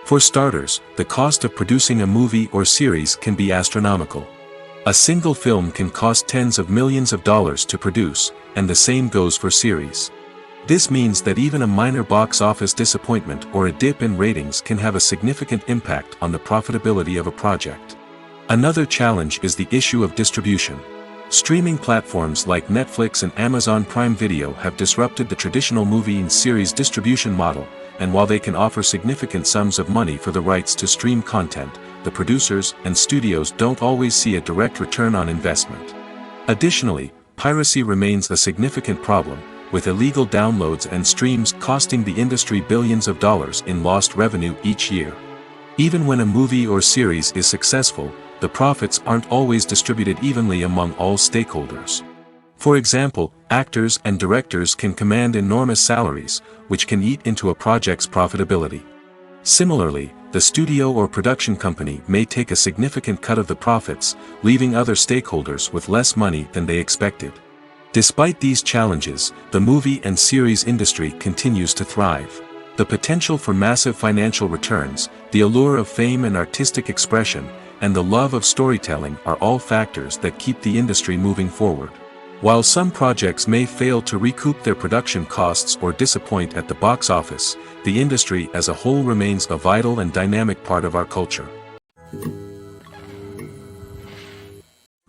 For starters, the cost of producing a movie or series can be astronomical. A single film can cost tens of millions of dollars to produce, and the same goes for series. This means that even a minor box office disappointment or a dip in ratings can have a significant impact on the profitability of a project. Another challenge is the issue of distribution. Streaming platforms like Netflix and Amazon Prime Video have disrupted the traditional movie and series distribution model, and while they can offer significant sums of money for the rights to stream content, the producers and studios don't always see a direct return on investment. Additionally, piracy remains a significant problem, with illegal downloads and streams costing the industry billions of dollars in lost revenue each year. Even when a movie or series is successful, the profits aren't always distributed evenly among all stakeholders. For example, actors and directors can command enormous salaries, which can eat into a project's profitability. Similarly, the studio or production company may take a significant cut of the profits, leaving other stakeholders with less money than they expected. Despite these challenges, the movie and series industry continues to thrive. The potential for massive financial returns, the allure of fame and artistic expression, and the love of storytelling are all factors that keep the industry moving forward. While some projects may fail to recoup their production costs or disappoint at the box office, the industry as a whole remains a vital and dynamic part of our culture.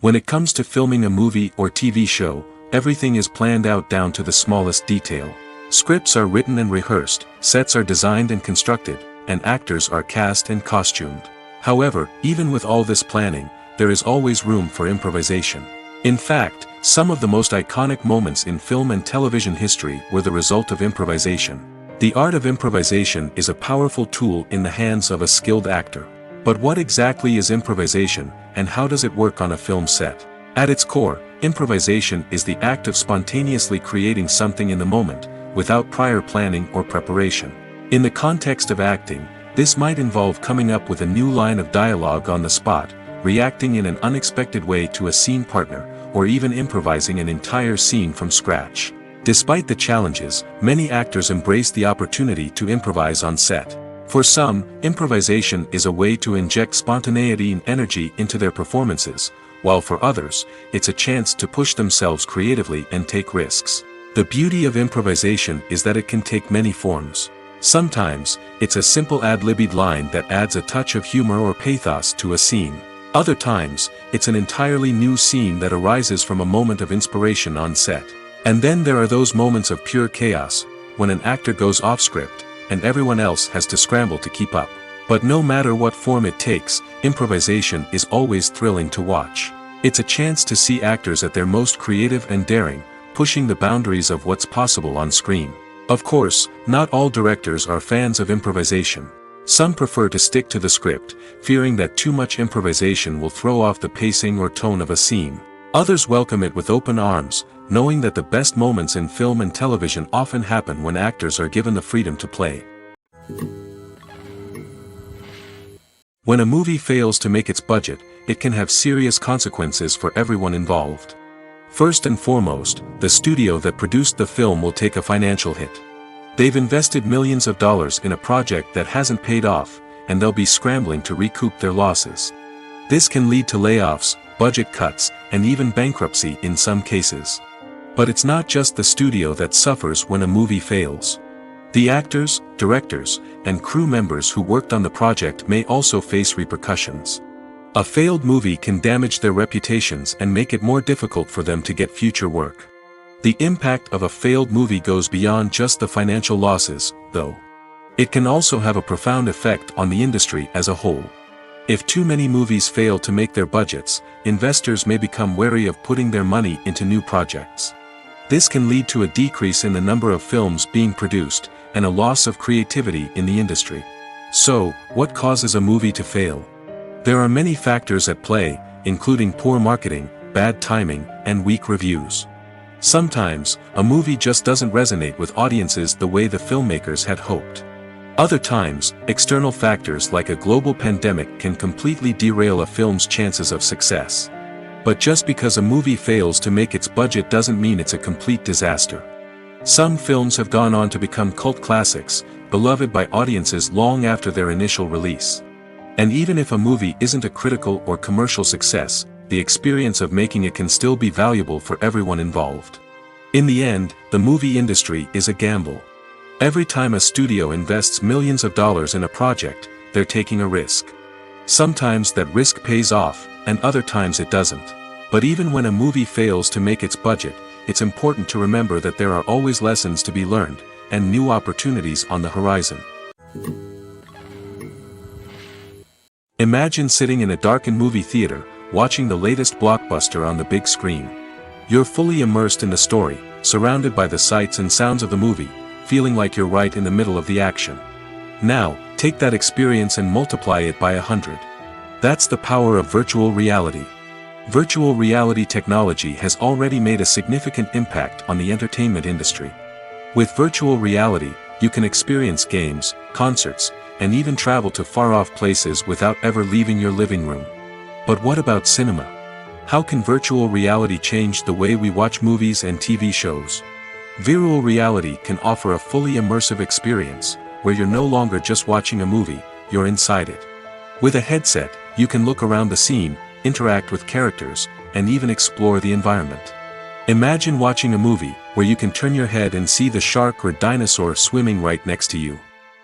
When it comes to filming a movie or TV show, everything is planned out down to the smallest detail. Scripts are written and rehearsed, sets are designed and constructed, and actors are cast and costumed. However, even with all this planning, there is always room for improvisation. In fact, some of the most iconic moments in film and television history were the result of improvisation. The art of improvisation is a powerful tool in the hands of a skilled actor. But what exactly is improvisation, and how does it work on a film set? At its core, improvisation is the act of spontaneously creating something in the moment, without prior planning or preparation. In the context of acting, this might involve coming up with a new line of dialogue on the spot, reacting in an unexpected way to a scene partner, or even improvising an entire scene from scratch. Despite the challenges, many actors embrace the opportunity to improvise on set. For some, improvisation is a way to inject spontaneity and energy into their performances, while for others, it's a chance to push themselves creatively and take risks. The beauty of improvisation is that it can take many forms. Sometimes, it's a simple ad-libbed line that adds a touch of humor or pathos to a scene. Other times, it's an entirely new scene that arises from a moment of inspiration on set. And then there are those moments of pure chaos, when an actor goes off script, and everyone else has to scramble to keep up. But no matter what form it takes, improvisation is always thrilling to watch. It's a chance to see actors at their most creative and daring, pushing the boundaries of what's possible on screen. Of course, not all directors are fans of improvisation. Some prefer to stick to the script, fearing that too much improvisation will throw off the pacing or tone of a scene. Others welcome it with open arms, knowing that the best moments in film and television often happen when actors are given the freedom to play. When a movie fails to make its budget, it can have serious consequences for everyone involved. First and foremost, the studio that produced the film will take a financial hit. They've invested millions of dollars in a project that hasn't paid off, and they'll be scrambling to recoup their losses. This can lead to layoffs, budget cuts, and even bankruptcy in some cases. But it's not just the studio that suffers when a movie fails. The actors, directors, and crew members who worked on the project may also face repercussions. A failed movie can damage their reputations and make it more difficult for them to get future work. The impact of a failed movie goes beyond just the financial losses, though. It can also have a profound effect on the industry as a whole. If too many movies fail to make their budgets, investors may become wary of putting their money into new projects. This can lead to a decrease in the number of films being produced, and a loss of creativity in the industry. So, what causes a movie to fail? There are many factors at play, including poor marketing, bad timing, and weak reviews. Sometimes, a movie just doesn't resonate with audiences the way the filmmakers had hoped. Other times, external factors like a global pandemic can completely derail a film's chances of success. But just because a movie fails to make its budget doesn't mean it's a complete disaster. Some films have gone on to become cult classics, beloved by audiences long after their initial release. And even if a movie isn't a critical or commercial success, the experience of making it can still be valuable for everyone involved. In the end, the movie industry is a gamble. Every time a studio invests millions of dollars in a project, they're taking a risk. Sometimes that risk pays off, and other times it doesn't. But even when a movie fails to make its budget, it's important to remember that there are always lessons to be learned, and new opportunities on the horizon. Imagine sitting in a darkened movie theater, watching the latest blockbuster on the big screen. You're fully immersed in the story, surrounded by the sights and sounds of the movie, feeling like you're right in the middle of the action. Now, take that experience and multiply it by 100. That's the power of virtual reality. Virtual reality technology has already made a significant impact on the entertainment industry. With virtual reality, you can experience games, concerts, and even travel to far-off places without ever leaving your living room. But what about cinema? How can virtual reality change the way we watch movies and TV shows? Virtual reality can offer a fully immersive experience, where you're no longer just watching a movie, you're inside it. With a headset, you can look around the scene, interact with characters, and even explore the environment. Imagine watching a movie, where you can turn your head and see the shark or dinosaur swimming right next to you.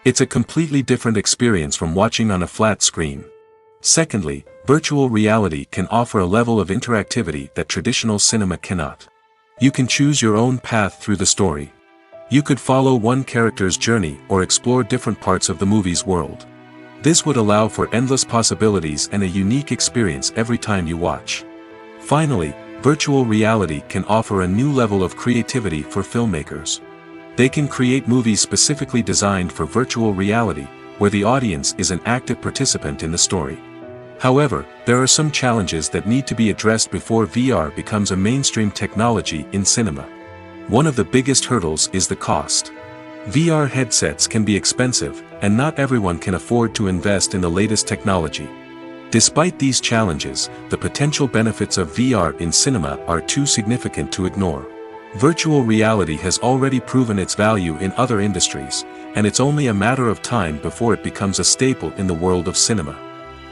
It's a completely different experience from watching on a flat screen. Secondly, virtual reality can offer a level of interactivity that traditional cinema cannot. You can choose your own path through the story. You could follow one character's journey or explore different parts of the movie's world. This would allow for endless possibilities and a unique experience every time you watch. Finally, virtual reality can offer a new level of creativity for filmmakers. They can create movies specifically designed for virtual reality, where the audience is an active participant in the story. However, there are some challenges that need to be addressed before VR becomes a mainstream technology in cinema. One of the biggest hurdles is the cost. VR headsets can be expensive, and not everyone can afford to invest in the latest technology. Despite these challenges, the potential benefits of VR in cinema are too significant to ignore. Virtual reality has already proven its value in other industries, and it's only a matter of time before it becomes a staple in the world of cinema.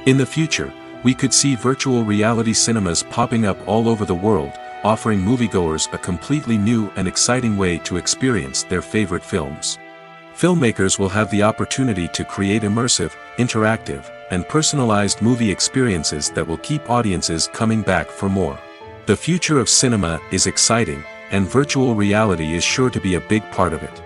In the future, we could see virtual reality cinemas popping up all over the world, offering moviegoers a completely new and exciting way to experience their favorite films. Filmmakers will have the opportunity to create immersive, interactive, and personalized movie experiences that will keep audiences coming back for more. The future of cinema is exciting, and virtual reality is sure to be a big part of it.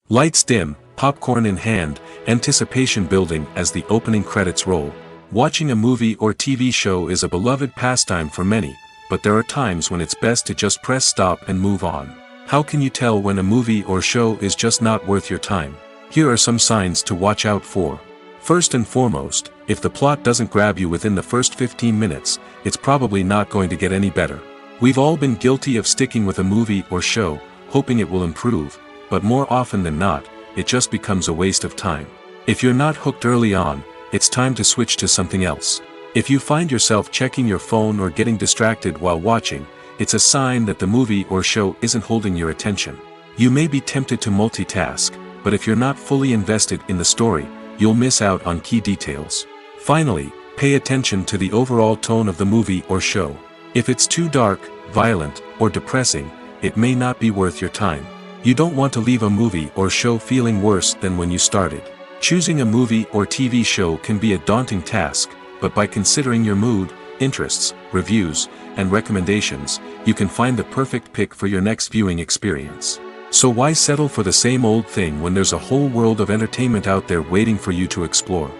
Lights dim, popcorn in hand, anticipation building as the opening credits roll. Watching a movie or TV show is a beloved pastime for many, but there are times when it's best to just press stop and move on. How can you tell when a movie or show is just not worth your time? Here are some signs to watch out for. First and foremost, if the plot doesn't grab you within the first 15 minutes, it's probably not going to get any better. We've all been guilty of sticking with a movie or show, hoping it will improve, but more often than not, it just becomes a waste of time. If you're not hooked early on, it's time to switch to something else. If you find yourself checking your phone or getting distracted while watching, it's a sign that the movie or show isn't holding your attention. You may be tempted to multitask, but if you're not fully invested in the story, you'll miss out on key details. Finally, pay attention to the overall tone of the movie or show. If it's too dark, violent, or depressing, it may not be worth your time. You don't want to leave a movie or show feeling worse than when you started. Choosing a movie or TV show can be a daunting task, but by considering your mood, interests, reviews, and recommendations, you can find the perfect pick for your next viewing experience. So why settle for the same old thing when there's a whole world of entertainment out there waiting for you to explore?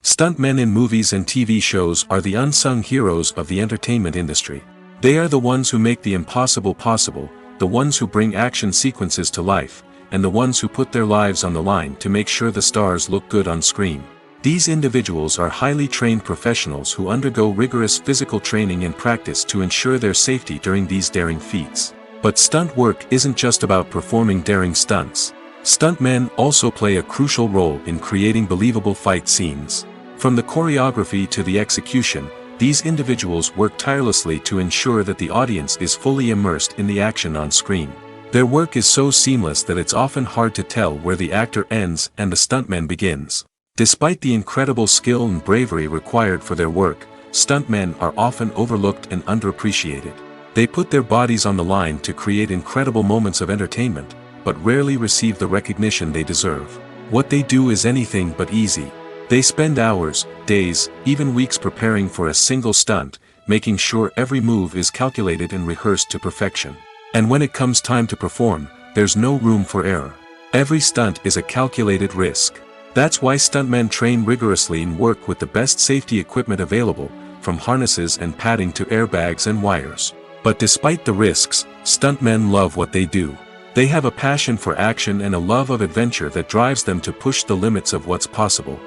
Stuntmen in movies and TV shows are the unsung heroes of the entertainment industry. They are the ones who make the impossible possible, the ones who bring action sequences to life, and the ones who put their lives on the line to make sure the stars look good on screen. These individuals are highly trained professionals who undergo rigorous physical training and practice to ensure their safety during these daring feats. But stunt work isn't just about performing daring stunts. Stuntmen also play a crucial role in creating believable fight scenes. From the choreography to the execution, these individuals work tirelessly to ensure that the audience is fully immersed in the action on screen. Their work is so seamless that it's often hard to tell where the actor ends and the stuntman begins. Despite the incredible skill and bravery required for their work, stuntmen are often overlooked and underappreciated. They put their bodies on the line to create incredible moments of entertainment, but rarely receive the recognition they deserve. What they do is anything but easy. They spend hours, days, even weeks preparing for a single stunt, making sure every move is calculated and rehearsed to perfection. And when it comes time to perform, there's no room for error. Every stunt is a calculated risk. That's why stuntmen train rigorously and work with the best safety equipment available, from harnesses and padding to airbags and wires. But despite the risks, stuntmen love what they do. They have a passion for action and a love of adventure that drives them to push the limits of what's possible.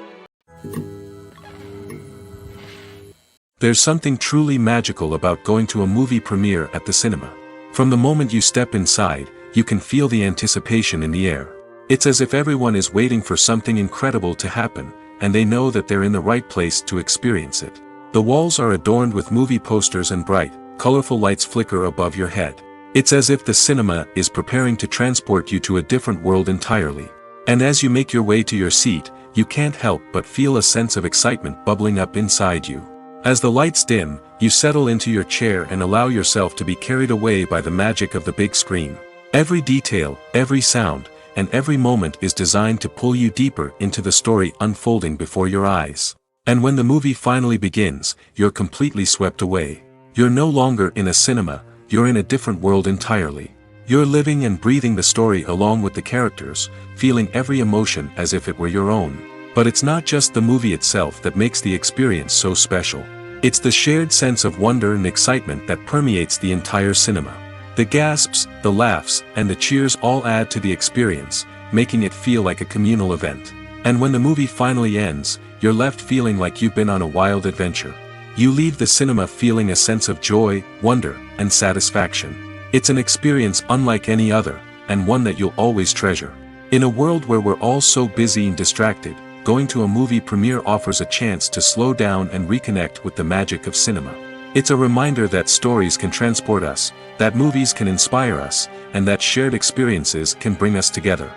There's something truly magical about going to a movie premiere at the cinema. From the moment you step inside, you can feel the anticipation in the air. It's as if everyone is waiting for something incredible to happen, and they know that they're in the right place to experience it. The walls are adorned with movie posters and bright, colorful lights flicker above your head. It's as if the cinema is preparing to transport you to a different world entirely. And as you make your way to your seat, you can't help but feel a sense of excitement bubbling up inside you. As the lights dim, you settle into your chair and allow yourself to be carried away by the magic of the big screen. Every detail, every sound, and every moment is designed to pull you deeper into the story unfolding before your eyes. And when the movie finally begins, you're completely swept away. You're no longer in a cinema, you're in a different world entirely. You're living and breathing the story along with the characters, feeling every emotion as if it were your own. But it's not just the movie itself that makes the experience so special. It's the shared sense of wonder and excitement that permeates the entire cinema. The gasps, the laughs, and the cheers all add to the experience, making it feel like a communal event. And when the movie finally ends, you're left feeling like you've been on a wild adventure. You leave the cinema feeling a sense of joy, wonder, and satisfaction. It's an experience unlike any other, and one that you'll always treasure. In a world where we're all so busy and distracted, going to a movie premiere offers a chance to slow down and reconnect with the magic of cinema. It's a reminder that stories can transport us, that movies can inspire us, and that shared experiences can bring us together.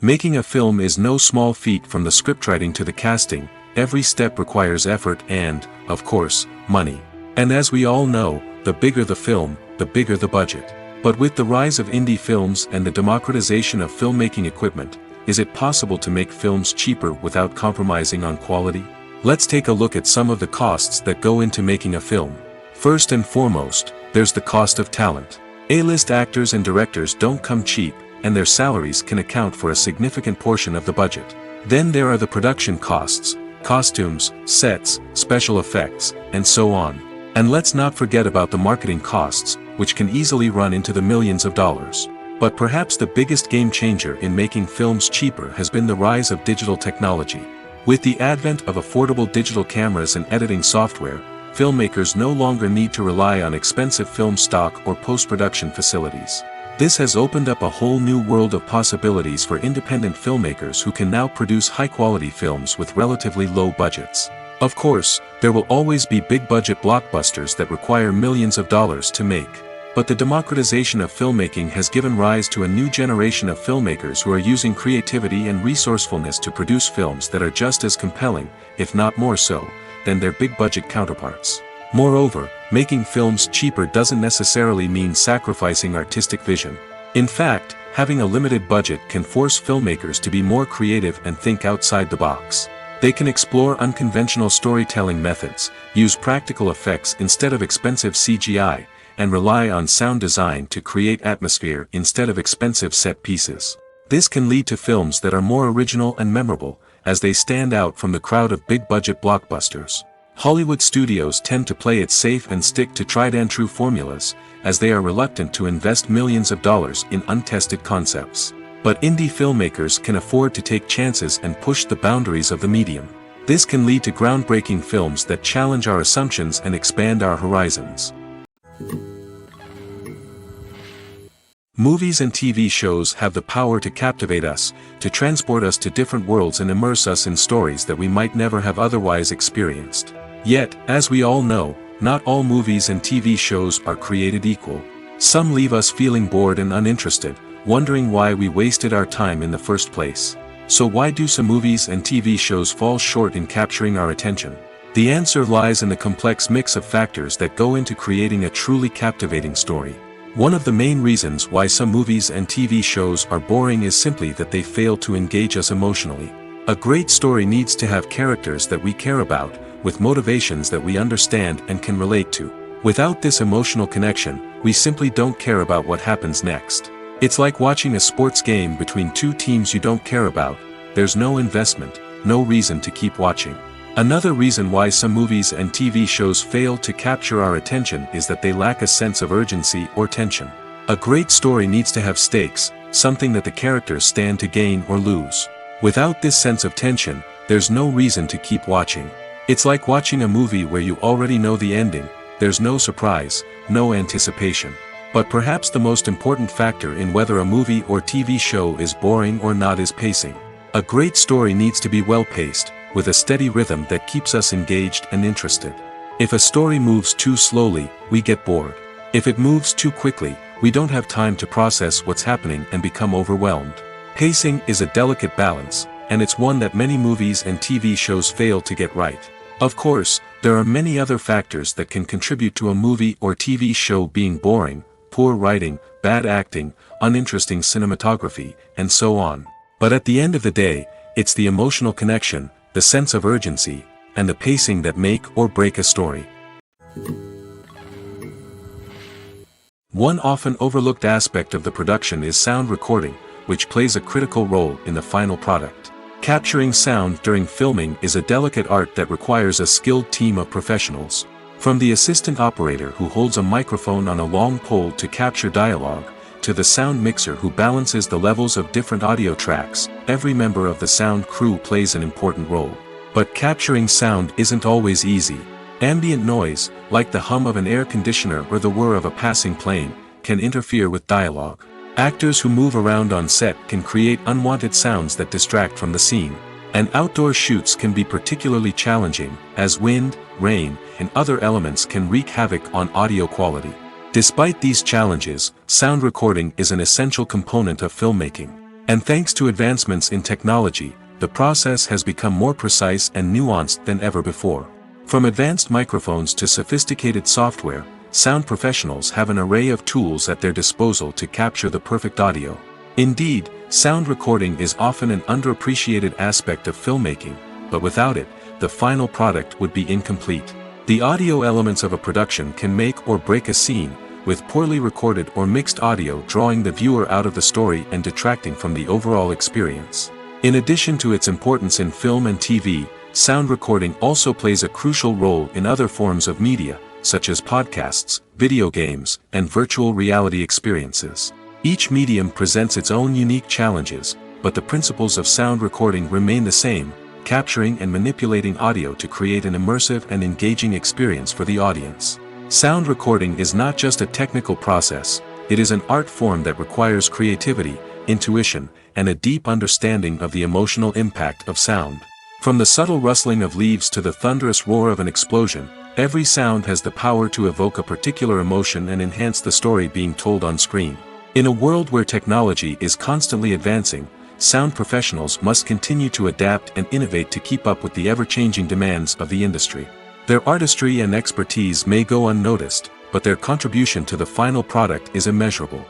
Making a film is no small feat. From the scriptwriting to the casting, every step requires effort and, of course, money. And as we all know, the bigger the film, the bigger the budget. But with the rise of indie films and the democratization of filmmaking equipment, is it possible to make films cheaper without compromising on quality? Let's take a look at some of the costs that go into making a film. First and foremost, there's the cost of talent. A-list actors and directors don't come cheap, and their salaries can account for a significant portion of the budget. Then there are the production costs, costumes, sets, special effects, and so on. And let's not forget about the marketing costs, which can easily run into the millions of dollars. But perhaps the biggest game changer in making films cheaper has been the rise of digital technology. With the advent of affordable digital cameras and editing software, filmmakers no longer need to rely on expensive film stock or post-production facilities. This has opened up a whole new world of possibilities for independent filmmakers who can now produce high-quality films with relatively low budgets. Of course, there will always be big-budget blockbusters that require millions of dollars to make. But the democratization of filmmaking has given rise to a new generation of filmmakers who are using creativity and resourcefulness to produce films that are just as compelling, if not more so, than their big-budget counterparts. Moreover, making films cheaper doesn't necessarily mean sacrificing artistic vision. In fact, having a limited budget can force filmmakers to be more creative and think outside the box. They can explore unconventional storytelling methods, use practical effects instead of expensive CGI, and rely on sound design to create atmosphere instead of expensive set pieces. This can lead to films that are more original and memorable, as they stand out from the crowd of big-budget blockbusters. Hollywood studios tend to play it safe and stick to tried-and-true formulas, as they are reluctant to invest millions of dollars in untested concepts. But indie filmmakers can afford to take chances and push the boundaries of the medium. This can lead to groundbreaking films that challenge our assumptions and expand our horizons. Movies and TV shows have the power to captivate us, to transport us to different worlds and immerse us in stories that we might never have otherwise experienced. Yet, as we all know, not all movies and TV shows are created equal. Some leave us feeling bored and uninterested, wondering why we wasted our time in the first place. So why do some movies and TV shows fall short in capturing our attention? The answer lies in the complex mix of factors that go into creating a truly captivating story. One of the main reasons why some movies and TV shows are boring is simply that they fail to engage us emotionally. A great story needs to have characters that we care about, with motivations that we understand and can relate to. Without this emotional connection, we simply don't care about what happens next. It's like watching a sports game between two teams you don't care about. There's no investment, no reason to keep watching. Another reason why some movies and TV shows fail to capture our attention is that they lack a sense of urgency or tension. A great story needs to have stakes, something that the characters stand to gain or lose. Without this sense of tension, there's no reason to keep watching. It's like watching a movie where you already know the ending. There's no surprise, no anticipation. But perhaps the most important factor in whether a movie or TV show is boring or not is pacing. A great story needs to be well-paced, with a steady rhythm that keeps us engaged and interested. If a story moves too slowly, we get bored. If it moves too quickly, we don't have time to process what's happening and become overwhelmed. Pacing is a delicate balance, and it's one that many movies and TV shows fail to get right. Of course, there are many other factors that can contribute to a movie or TV show being boring: poor writing, bad acting, uninteresting cinematography, and so on. But at the end of the day, it's the emotional connection, the sense of urgency, and the pacing that make or break a story. One often overlooked aspect of the production is sound recording, which plays a critical role in the final product. Capturing sound during filming is a delicate art that requires a skilled team of professionals. From the assistant operator who holds a microphone on a long pole to capture dialogue, to the sound mixer who balances the levels of different audio tracks, every member of the sound crew plays an important role. But capturing sound isn't always easy. Ambient noise, like the hum of an air conditioner or the whir of a passing plane, can interfere with dialogue. Actors who move around on set can create unwanted sounds that distract from the scene. And outdoor shoots can be particularly challenging, as wind, rain, and other elements can wreak havoc on audio quality. Despite these challenges, sound recording is an essential component of filmmaking. And thanks to advancements in technology, the process has become more precise and nuanced than ever before. From advanced microphones to sophisticated software, sound professionals have an array of tools at their disposal to capture the perfect audio. Indeed, Sound recording is often an underappreciated aspect of filmmaking, but without it, the final product would be incomplete. The audio elements of a production can make or break a scene, with poorly recorded or mixed audio drawing the viewer out of the story and detracting from the overall experience. In addition to its importance in film and TV, sound recording also plays a crucial role in other forms of media, such as podcasts, video games, and virtual reality experiences. Each medium presents its own unique challenges, but the principles of sound recording remain the same, capturing and manipulating audio to create an immersive and engaging experience for the audience. Sound recording is not just a technical process, it is an art form that requires creativity, intuition, and a deep understanding of the emotional impact of sound. From the subtle rustling of leaves to the thunderous roar of an explosion, every sound has the power to evoke a particular emotion and enhance the story being told on screen. In a world where technology is constantly advancing, sound professionals must continue to adapt and innovate to keep up with the ever-changing demands of the industry. Their artistry and expertise may go unnoticed, but their contribution to the final product is immeasurable.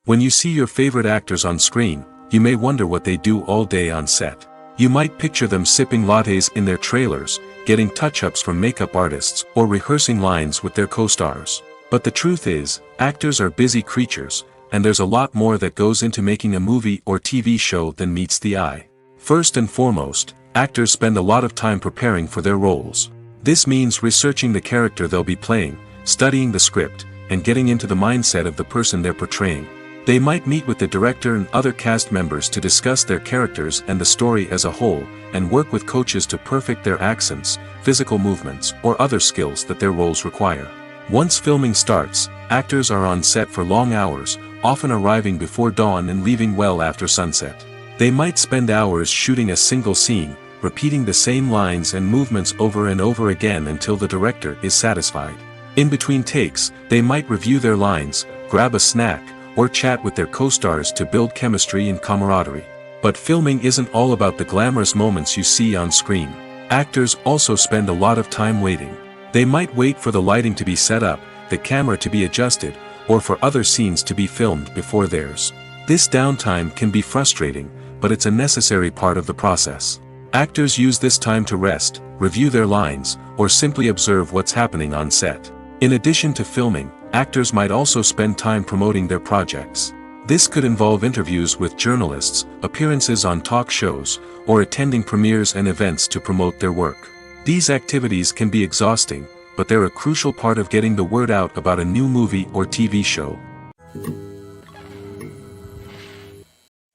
When you see your favorite actors on screen, you may wonder what they do all day on set. You might picture them sipping lattes in their trailers, getting touch-ups from makeup artists, or rehearsing lines with their co-stars. But the truth is, actors are busy creatures, and there's a lot more that goes into making a movie or TV show than meets the eye. First and foremost, actors spend a lot of time preparing for their roles. This means researching the character they'll be playing, studying the script, and getting into the mindset of the person they're portraying. They might meet with the director and other cast members to discuss their characters and the story as a whole, and work with coaches to perfect their accents, physical movements, or other skills that their roles require. Once filming starts, actors are on set for long hours, often arriving before dawn and leaving well after sunset. They might spend hours shooting a single scene, repeating the same lines and movements over and over again until the director is satisfied. In between takes, they might review their lines, grab a snack, or chat with their co-stars to build chemistry and camaraderie. But filming isn't all about the glamorous moments you see on screen. Actors also spend a lot of time waiting. They might wait for the lighting to be set up, the camera to be adjusted, or for other scenes to be filmed before theirs. This downtime can be frustrating, but it's a necessary part of the process. Actors use this time to rest, review their lines, or simply observe what's happening on set. In addition to filming, actors might also spend time promoting their projects. This could involve interviews with journalists, appearances on talk shows, or attending premieres and events to promote their work. These activities can be exhausting, but they're a crucial part of getting the word out about a new movie or TV show.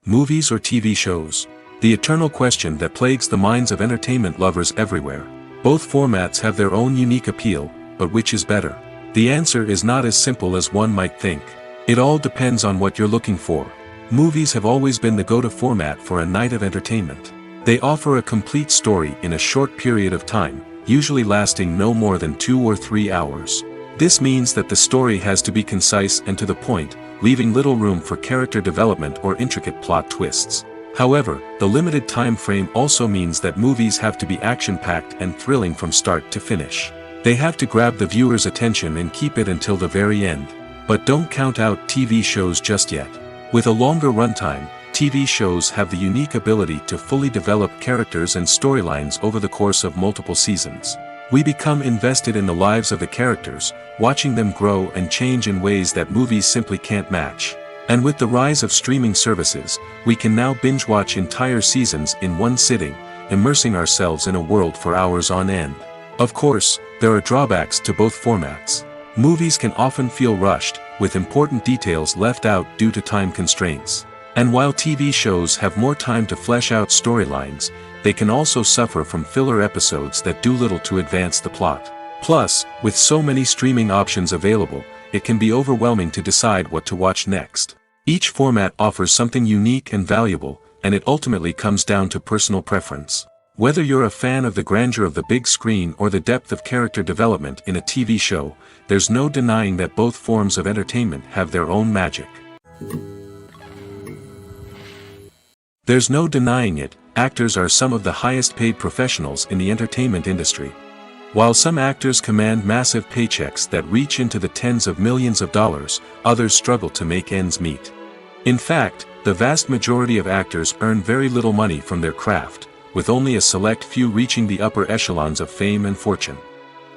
Movies or TV shows? The eternal question that plagues the minds of entertainment lovers everywhere. Both formats have their own unique appeal, but which is better? The answer is not as simple as one might think. It all depends on what you're looking for. Movies have always been the go-to format for a night of entertainment. They offer a complete story in a short period of time, usually lasting no more than 2 or 3 hours. This means that the story has to be concise and to the point, leaving little room for character development or intricate plot twists. However, the limited time frame also means that movies have to be action-packed and thrilling from start to finish. They have to grab the viewer's attention and keep it until the very end. But don't count out TV shows just yet. With a longer runtime, TV shows have the unique ability to fully develop characters and storylines over the course of multiple seasons. We become invested in the lives of the characters, watching them grow and change in ways that movies simply can't match. And with the rise of streaming services, we can now binge-watch entire seasons in one sitting, immersing ourselves in a world for hours on end. Of course, there are drawbacks to both formats. Movies can often feel rushed, with important details left out due to time constraints. And while TV shows have more time to flesh out storylines, they can also suffer from filler episodes that do little to advance the plot. Plus, with so many streaming options available, it can be overwhelming to decide what to watch next. Each format offers something unique and valuable, and it ultimately comes down to personal preference. Whether you're a fan of the grandeur of the big screen or the depth of character development in a TV show, there's no denying that both forms of entertainment have their own magic. There's no denying it, actors are some of the highest paid professionals in the entertainment industry. While some actors command massive paychecks that reach into the tens of millions of dollars, others struggle to make ends meet. In fact, the vast majority of actors earn very little money from their craft, with only a select few reaching the upper echelons of fame and fortune.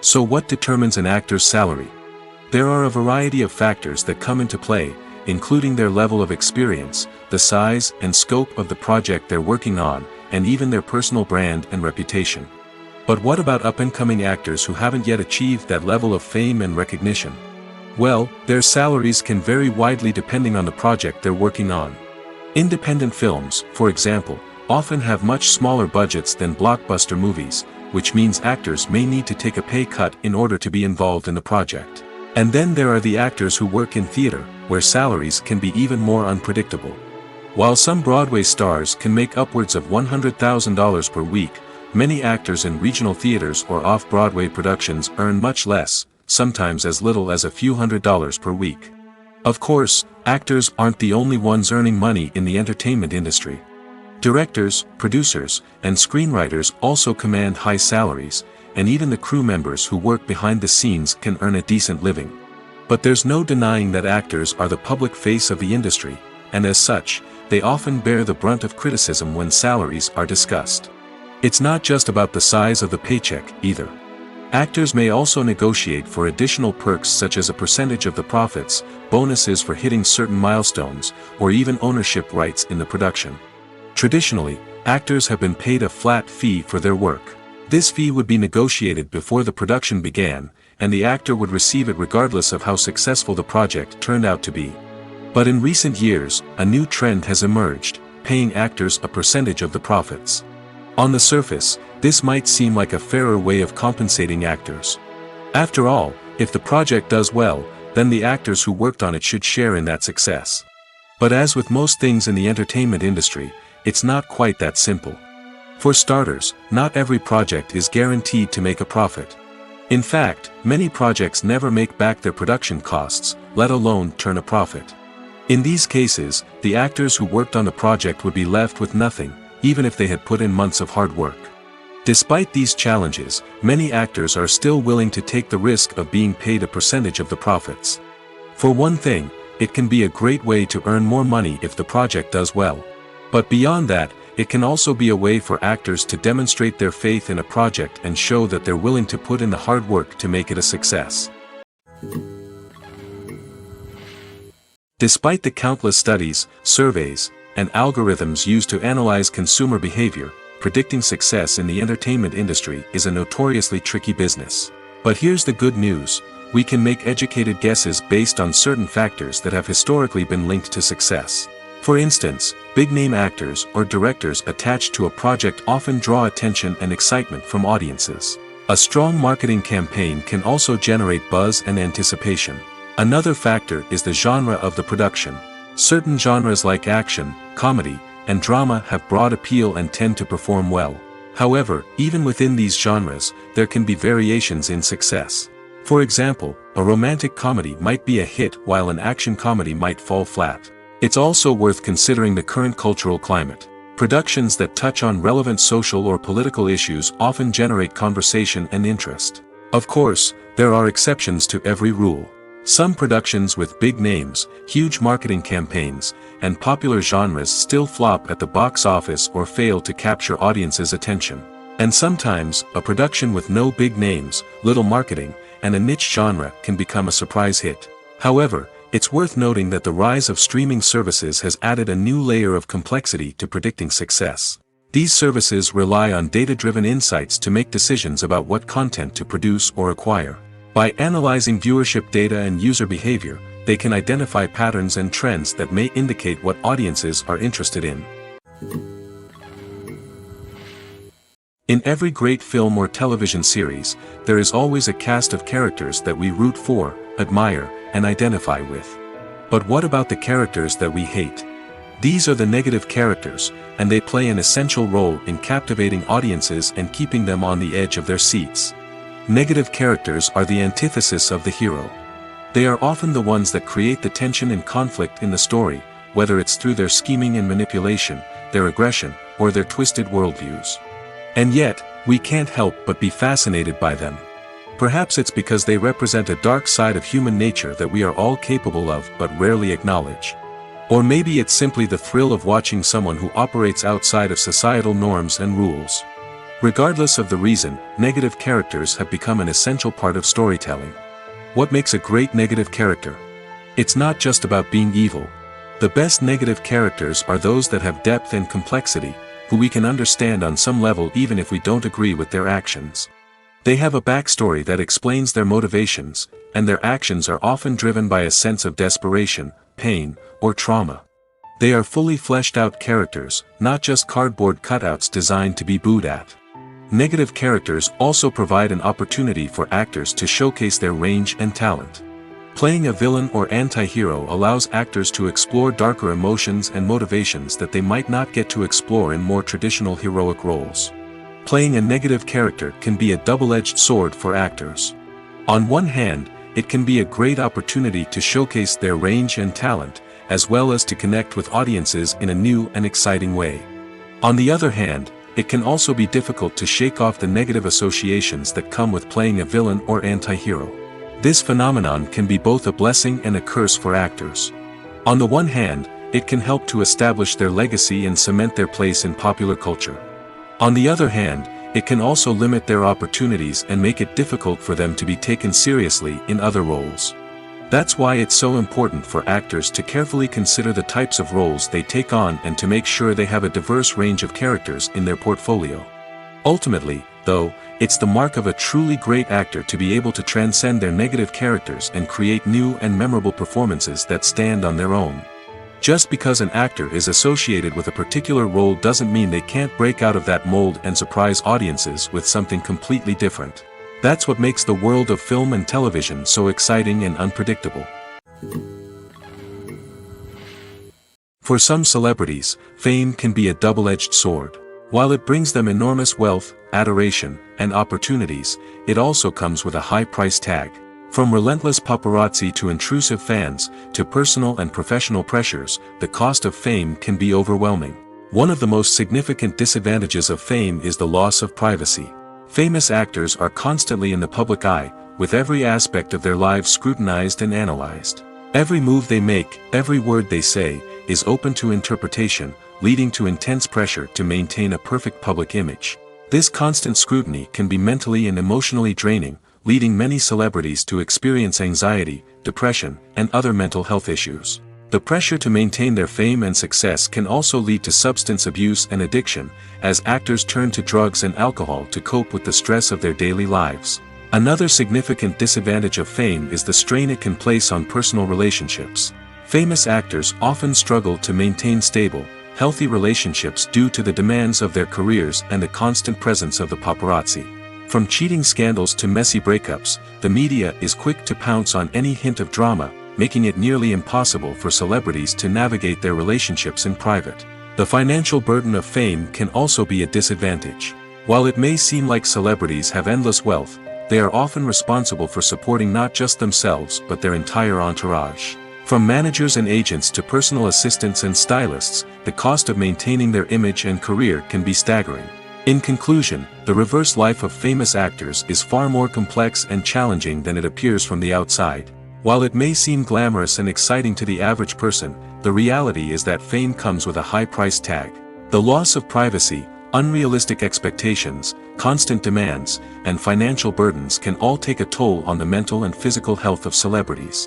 So what determines an actor's salary? There are a variety of factors that come into play, including their level of experience, the size and scope of the project they're working on, and even their personal brand and reputation. But what about up-and-coming actors who haven't yet achieved that level of fame and recognition? Well, their salaries can vary widely depending on the project they're working on. Independent films, for example, often have much smaller budgets than blockbuster movies, which means actors may need to take a pay cut in order to be involved in the project. And then there are the actors who work in theater, where salaries can be even more unpredictable. While some Broadway stars can make upwards of $100,000 per week, many actors in regional theaters or off-Broadway productions earn much less, sometimes as little as a few $100s per week. Of course, actors aren't the only ones earning money in the entertainment industry. Directors, producers, and screenwriters also command high salaries, and even the crew members who work behind the scenes can earn a decent living. But there's no denying that actors are the public face of the industry, and as such, they often bear the brunt of criticism when salaries are discussed. It's not just about the size of the paycheck, either. Actors may also negotiate for additional perks such as a percentage of the profits, bonuses for hitting certain milestones, or even ownership rights in the production. Traditionally, actors have been paid a flat fee for their work. This fee would be negotiated before the production began, and the actor would receive it regardless of how successful the project turned out to be. But in recent years, a new trend has emerged, paying actors a percentage of the profits. On the surface, this might seem like a fairer way of compensating actors. After all, if the project does well, then the actors who worked on it should share in that success. But as with most things in the entertainment industry, it's not quite that simple. For starters, not every project is guaranteed to make a profit. In fact, many projects never make back their production costs, let alone turn a profit. In these cases, the actors who worked on the project would be left with nothing, even if they had put in months of hard work. Despite these challenges, many actors are still willing to take the risk of being paid a percentage of the profits. For one thing, it can be a great way to earn more money if the project does well. But beyond that, it can also be a way for actors to demonstrate their faith in a project and show that they're willing to put in the hard work to make it a success. Despite the countless studies, surveys, and algorithms used to analyze consumer behavior, predicting success in the entertainment industry is a notoriously tricky business. But here's the good news: we can make educated guesses based on certain factors that have historically been linked to success. For instance, big-name actors or directors attached to a project often draw attention and excitement from audiences. A strong marketing campaign can also generate buzz and anticipation. Another factor is the genre of the production. Certain genres like action, comedy, and drama have broad appeal and tend to perform well. However, even within these genres, there can be variations in success. For example, a romantic comedy might be a hit while an action comedy might fall flat. It's also worth considering the current cultural climate. Productions that touch on relevant social or political issues often generate conversation and interest. Of course, there are exceptions to every rule. Some productions with big names, huge marketing campaigns, and popular genres still flop at the box office or fail to capture audiences' attention. And sometimes, a production with no big names, little marketing, and a niche genre can become a surprise hit. However, it's worth noting that the rise of streaming services has added a new layer of complexity to predicting success. These services rely on data-driven insights to make decisions about what content to produce or acquire. By analyzing viewership data and user behavior, they can identify patterns and trends that may indicate what audiences are interested in. In every great film or television series, there is always a cast of characters that we root for, admire, and identify with. But what about the characters that we hate? These are the negative characters, and they play an essential role in captivating audiences and keeping them on the edge of their seats. Negative characters are the antithesis of the hero. They are often the ones that create the tension and conflict in the story, whether it's through their scheming and manipulation, their aggression, or their twisted worldviews. And yet, we can't help but be fascinated by them. Perhaps it's because they represent a dark side of human nature that we are all capable of but rarely acknowledge. Or maybe it's simply the thrill of watching someone who operates outside of societal norms and rules. Regardless of the reason, negative characters have become an essential part of storytelling. What makes a great negative character? It's not just about being evil. The best negative characters are those that have depth and complexity, who we can understand on some level even if we don't agree with their actions. They have a backstory that explains their motivations, and their actions are often driven by a sense of desperation, pain, or trauma. They are fully fleshed out characters, not just cardboard cutouts designed to be booed at. Negative characters also provide an opportunity for actors to showcase their range and talent. Playing a villain or anti-hero allows actors to explore darker emotions and motivations that they might not get to explore in more traditional heroic roles. Playing a negative character can be a double-edged sword for actors. On one hand, it can be a great opportunity to showcase their range and talent, as well as to connect with audiences in a new and exciting way. On the other hand, it can also be difficult to shake off the negative associations that come with playing a villain or anti-hero. This phenomenon can be both a blessing and a curse for actors. On the one hand, it can help to establish their legacy and cement their place in popular culture. On the other hand, it can also limit their opportunities and make it difficult for them to be taken seriously in other roles. That's why it's so important for actors to carefully consider the types of roles they take on and to make sure they have a diverse range of characters in their portfolio. Ultimately, though, it's the mark of a truly great actor to be able to transcend their negative characters and create new and memorable performances that stand on their own. Just because an actor is associated with a particular role doesn't mean they can't break out of that mold and surprise audiences with something completely different. That's what makes the world of film and television so exciting and unpredictable. For some celebrities, fame can be a double-edged sword. While it brings them enormous wealth, adoration, and opportunities, it also comes with a high price tag. From relentless paparazzi to intrusive fans, to personal and professional pressures, the cost of fame can be overwhelming. One of the most significant disadvantages of fame is the loss of privacy. Famous actors are constantly in the public eye, with every aspect of their lives scrutinized and analyzed. Every move they make, every word they say, is open to interpretation, leading to intense pressure to maintain a perfect public image. This constant scrutiny can be mentally and emotionally draining, leading many celebrities to experience anxiety, depression, and other mental health issues. The pressure to maintain their fame and success can also lead to substance abuse and addiction, as actors turn to drugs and alcohol to cope with the stress of their daily lives. Another significant disadvantage of fame is the strain it can place on personal relationships. Famous actors often struggle to maintain stable, healthy relationships due to the demands of their careers and the constant presence of the paparazzi. From cheating scandals to messy breakups, the media is quick to pounce on any hint of drama, making it nearly impossible for celebrities to navigate their relationships in private. The financial burden of fame can also be a disadvantage. While it may seem like celebrities have endless wealth, they are often responsible for supporting not just themselves but their entire entourage. From managers and agents to personal assistants and stylists, the cost of maintaining their image and career can be staggering. In conclusion, the reverse life of famous actors is far more complex and challenging than it appears from the outside. While it may seem glamorous and exciting to the average person, the reality is that fame comes with a high price tag. The loss of privacy, unrealistic expectations, constant demands, and financial burdens can all take a toll on the mental and physical health of celebrities.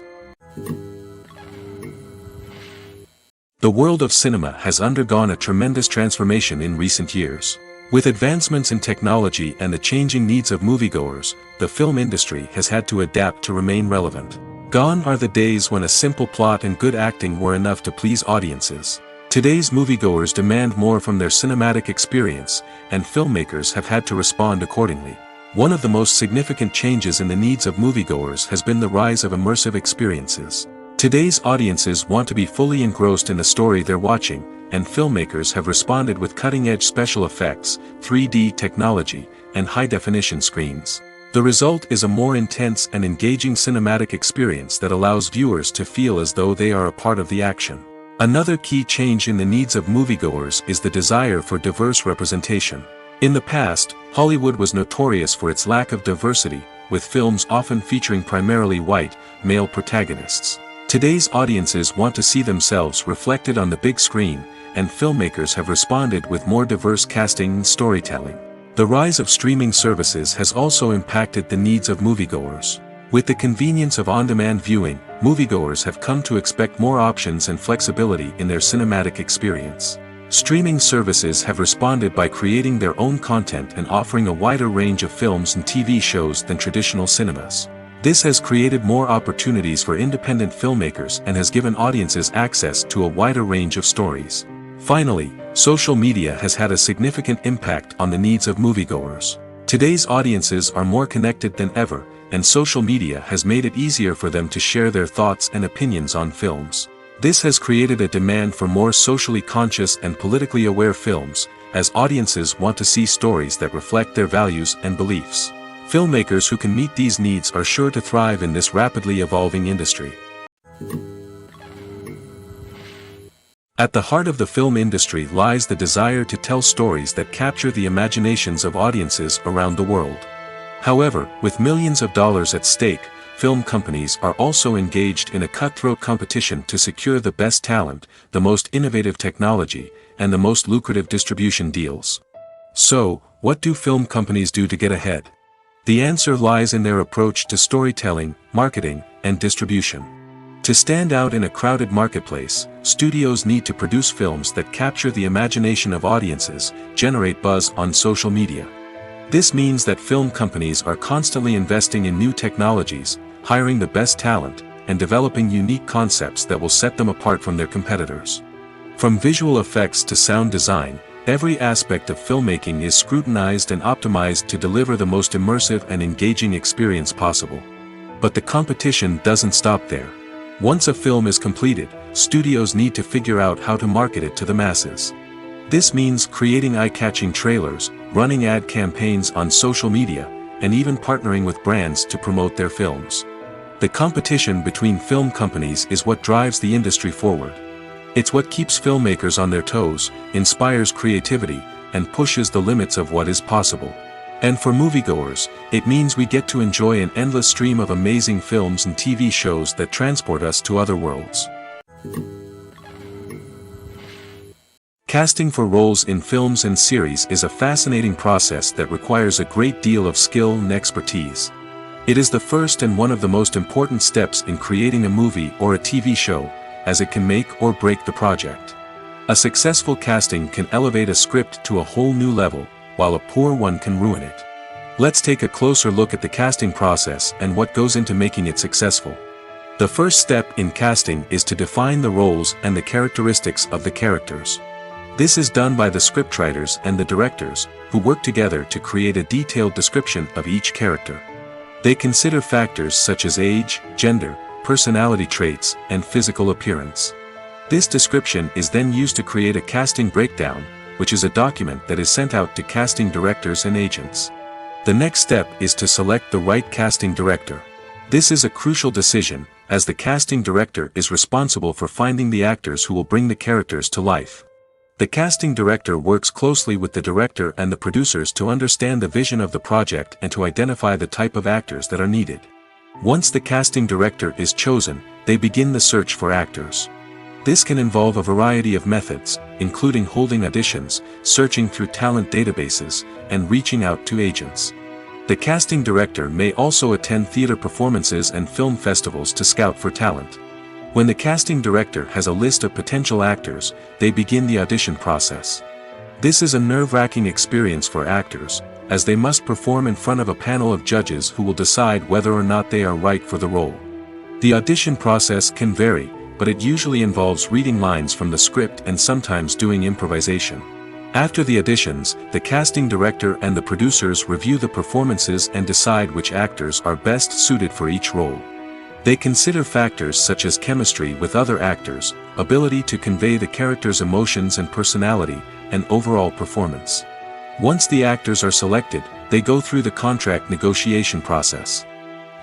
The world of cinema has undergone a tremendous transformation in recent years. With advancements in technology and the changing needs of moviegoers, the film industry has had to adapt to remain relevant. Gone are the days when a simple plot and good acting were enough to please audiences. Today's moviegoers demand more from their cinematic experience, and filmmakers have had to respond accordingly. One of the most significant changes in the needs of moviegoers has been the rise of immersive experiences. Today's audiences want to be fully engrossed in the story they're watching, and filmmakers have responded with cutting-edge special effects, 3D technology, and high-definition screens. The result is a more intense and engaging cinematic experience that allows viewers to feel as though they are a part of the action. Another key change in the needs of moviegoers is the desire for diverse representation. In the past, Hollywood was notorious for its lack of diversity, with films often featuring primarily white, male protagonists. Today's audiences want to see themselves reflected on the big screen, and filmmakers have responded with more diverse casting and storytelling. The rise of streaming services has also impacted the needs of moviegoers. With the convenience of on-demand viewing, moviegoers have come to expect more options and flexibility in their cinematic experience. Streaming services have responded by creating their own content and offering a wider range of films and TV shows than traditional cinemas. This has created more opportunities for independent filmmakers and has given audiences access to a wider range of stories. Finally, social media has had a significant impact on the needs of moviegoers. Today's audiences are more connected than ever, and social media has made it easier for them to share their thoughts and opinions on films. This has created a demand for more socially conscious and politically aware films, as audiences want to see stories that reflect their values and beliefs. Filmmakers who can meet these needs are sure to thrive in this rapidly evolving industry. At the heart of the film industry lies the desire to tell stories that capture the imaginations of audiences around the world. However, with millions of dollars at stake, film companies are also engaged in a cutthroat competition to secure the best talent, the most innovative technology, and the most lucrative distribution deals. So, what do film companies do to get ahead? The answer lies in their approach to storytelling, marketing, and distribution. To stand out in a crowded marketplace, studios need to produce films that capture the imagination of audiences, generate buzz on social media. This means that film companies are constantly investing in new technologies, hiring the best talent, and developing unique concepts that will set them apart from their competitors. From visual effects to sound design, every aspect of filmmaking is scrutinized and optimized to deliver the most immersive and engaging experience possible. But the competition doesn't stop there. Once a film is completed, studios need to figure out how to market it to the masses. This means creating eye-catching trailers, running ad campaigns on social media, and even partnering with brands to promote their films. The competition between film companies is what drives the industry forward. It's what keeps filmmakers on their toes, inspires creativity, and pushes the limits of what is possible. And for moviegoers, it means we get to enjoy an endless stream of amazing films and TV shows that transport us to other worlds. Casting for roles in films and series is a fascinating process that requires a great deal of skill and expertise. It is the first and one of the most important steps in creating a movie or a TV show, as it can make or break the project. A successful casting can elevate a script to a whole new level, while a poor one can ruin it. Let's take a closer look at the casting process and what goes into making it successful. The first step in casting is to define the roles and the characteristics of the characters. This is done by the scriptwriters and the directors, who work together to create a detailed description of each character. They consider factors such as age, gender, personality traits, and physical appearance. This description is then used to create a casting breakdown, which is a document that is sent out to casting directors and agents. The next step is to select the right casting director. This is a crucial decision, as the casting director is responsible for finding the actors who will bring the characters to life. The casting director works closely with the director and the producers to understand the vision of the project and to identify the type of actors that are needed. Once the casting director is chosen, they begin the search for actors. This can involve a variety of methods, including holding auditions, searching through talent databases, and reaching out to agents. The casting director may also attend theater performances and film festivals to scout for talent. When the casting director has a list of potential actors, they begin the audition process. This is a nerve-wracking experience for actors, as they must perform in front of a panel of judges who will decide whether or not they are right for the role. The audition process can vary, but it usually involves reading lines from the script and sometimes doing improvisation. After the auditions, the casting director and the producers review the performances and decide which actors are best suited for each role. They consider factors such as chemistry with other actors, ability to convey the character's emotions and personality, and overall performance. Once the actors are selected, they go through the contract negotiation process.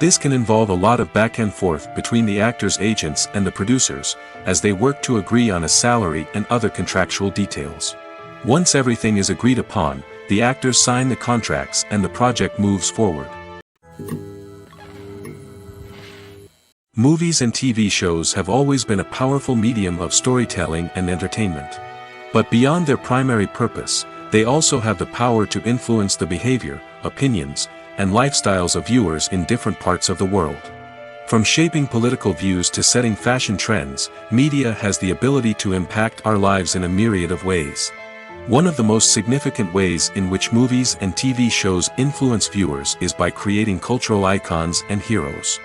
This can involve a lot of back and forth between the actors' agents and the producers, as they work to agree on a salary and other contractual details. Once everything is agreed upon, the actors sign the contracts and the project moves forward. Movies and TV shows have always been a powerful medium of storytelling and entertainment. But beyond their primary purpose, they also have the power to influence the behavior, opinions, and lifestyles of viewers in different parts of the world. From shaping political views to setting fashion trends, media has the ability to impact our lives in a myriad of ways. One of the most significant ways in which movies and TV shows influence viewers is by creating cultural icons and heroes.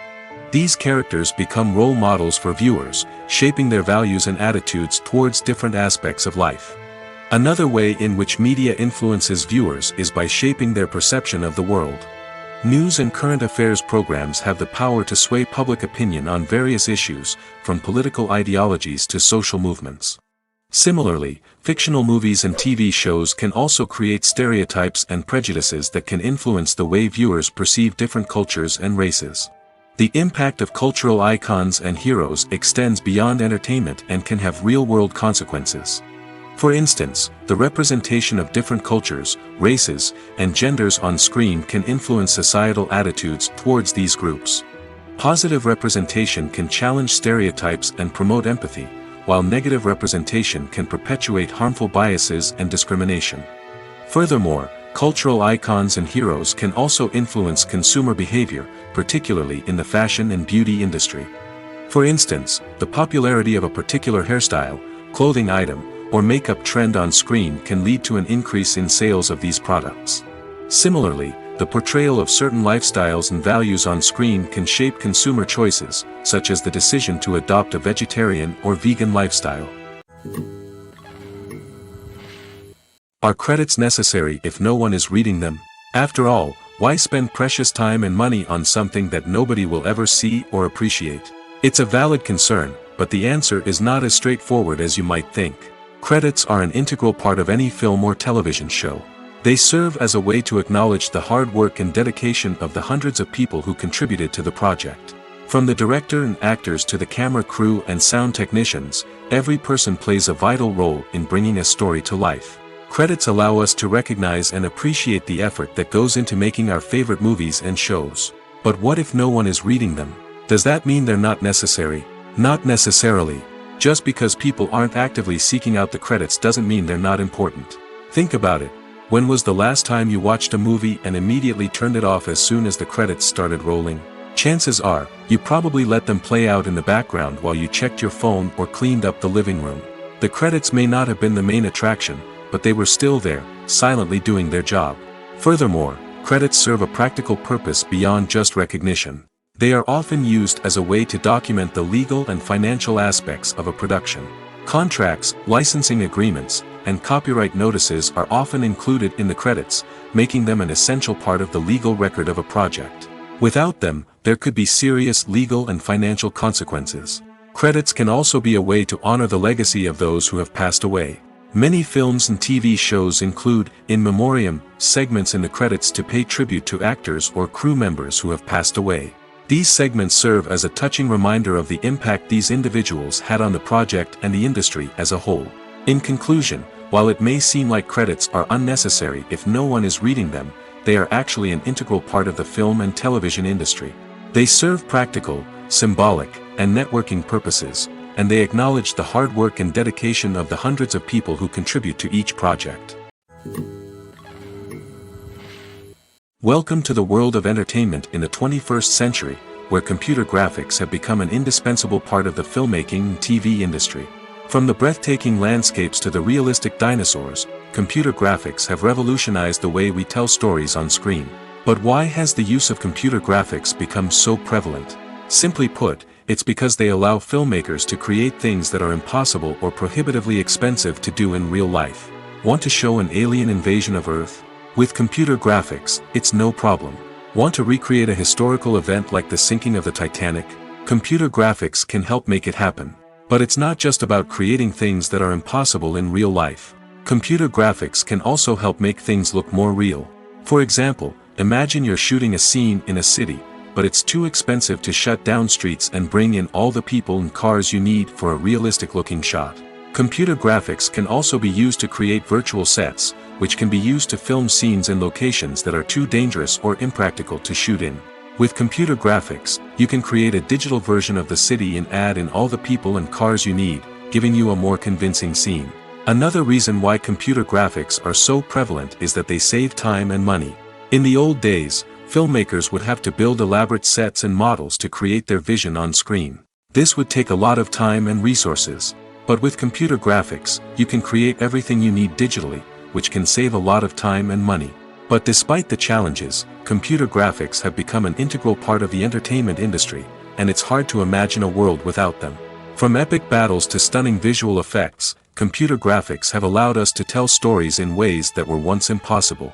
These characters become role models for viewers, shaping their values and attitudes towards different aspects of life. Another way in which media influences viewers is by shaping their perception of the world. News and current affairs programs have the power to sway public opinion on various issues, from political ideologies to social movements. Similarly, fictional movies and TV shows can also create stereotypes and prejudices that can influence the way viewers perceive different cultures and races. The impact of cultural icons and heroes extends beyond entertainment and can have real-world consequences. For instance, the representation of different cultures, races, and genders on screen can influence societal attitudes towards these groups. Positive representation can challenge stereotypes and promote empathy, while negative representation can perpetuate harmful biases and discrimination. Furthermore, cultural icons and heroes can also influence consumer behavior, particularly in the fashion and beauty industry. For instance, the popularity of a particular hairstyle, clothing item, or makeup trend on screen can lead to an increase in sales of these products. Similarly, the portrayal of certain lifestyles and values on screen can shape consumer choices, such as the decision to adopt a vegetarian or vegan lifestyle. Are credits necessary if no one is reading them? After all, why spend precious time and money on something that nobody will ever see or appreciate? It's a valid concern, but the answer is not as straightforward as you might think. Credits are an integral part of any film or television show. They serve as a way to acknowledge the hard work and dedication of the hundreds of people who contributed to the project. From the director and actors to the camera crew and sound technicians, every person plays a vital role in bringing a story to life. Credits allow us to recognize and appreciate the effort that goes into making our favorite movies and shows. But what if no one is reading them? Does that mean they're not necessary? Not necessarily. Just because people aren't actively seeking out the credits doesn't mean they're not important. Think about it. When was the last time you watched a movie and immediately turned it off as soon as the credits started rolling? Chances are, you probably let them play out in the background while you checked your phone or cleaned up the living room. The credits may not have been the main attraction, but they were still there, silently doing their job. Furthermore, credits serve a practical purpose beyond just recognition. They are often used as a way to document the legal and financial aspects of a production. Contracts, licensing agreements, and copyright notices are often included in the credits, making them an essential part of the legal record of a project. Without them, there could be serious legal and financial consequences. Credits can also be a way to honor the legacy of those who have passed away. Many films and TV shows include, in memoriam, segments in the credits to pay tribute to actors or crew members who have passed away. These segments serve as a touching reminder of the impact these individuals had on the project and the industry as a whole. In conclusion, while it may seem like credits are unnecessary if no one is reading them, they are actually an integral part of the film and television industry. They serve practical, symbolic, and networking purposes, and they acknowledge the hard work and dedication of the hundreds of people who contribute to each project. Welcome to the world of entertainment in the 21st century, where computer graphics have become an indispensable part of the filmmaking and TV industry. From the breathtaking landscapes to the realistic dinosaurs, computer graphics have revolutionized the way we tell stories on screen. But why has the use of computer graphics become so prevalent? Simply put, it's because they allow filmmakers to create things that are impossible or prohibitively expensive to do in real life. Want to show an alien invasion of Earth? With computer graphics, it's no problem. Want to recreate a historical event like the sinking of the Titanic? Computer graphics can help make it happen. But it's not just about creating things that are impossible in real life. Computer graphics can also help make things look more real. For example, imagine you're shooting a scene in a city, but it's too expensive to shut down streets and bring in all the people and cars you need for a realistic-looking shot. Computer graphics can also be used to create virtual sets, which can be used to film scenes in locations that are too dangerous or impractical to shoot in. With computer graphics, you can create a digital version of the city and add in all the people and cars you need, giving you a more convincing scene. Another reason why computer graphics are so prevalent is that they save time and money. In the old days, filmmakers would have to build elaborate sets and models to create their vision on screen. This would take a lot of time and resources. But with computer graphics, you can create everything you need digitally, which can save a lot of time and money. But despite the challenges, computer graphics have become an integral part of the entertainment industry, and it's hard to imagine a world without them. From epic battles to stunning visual effects, computer graphics have allowed us to tell stories in ways that were once impossible.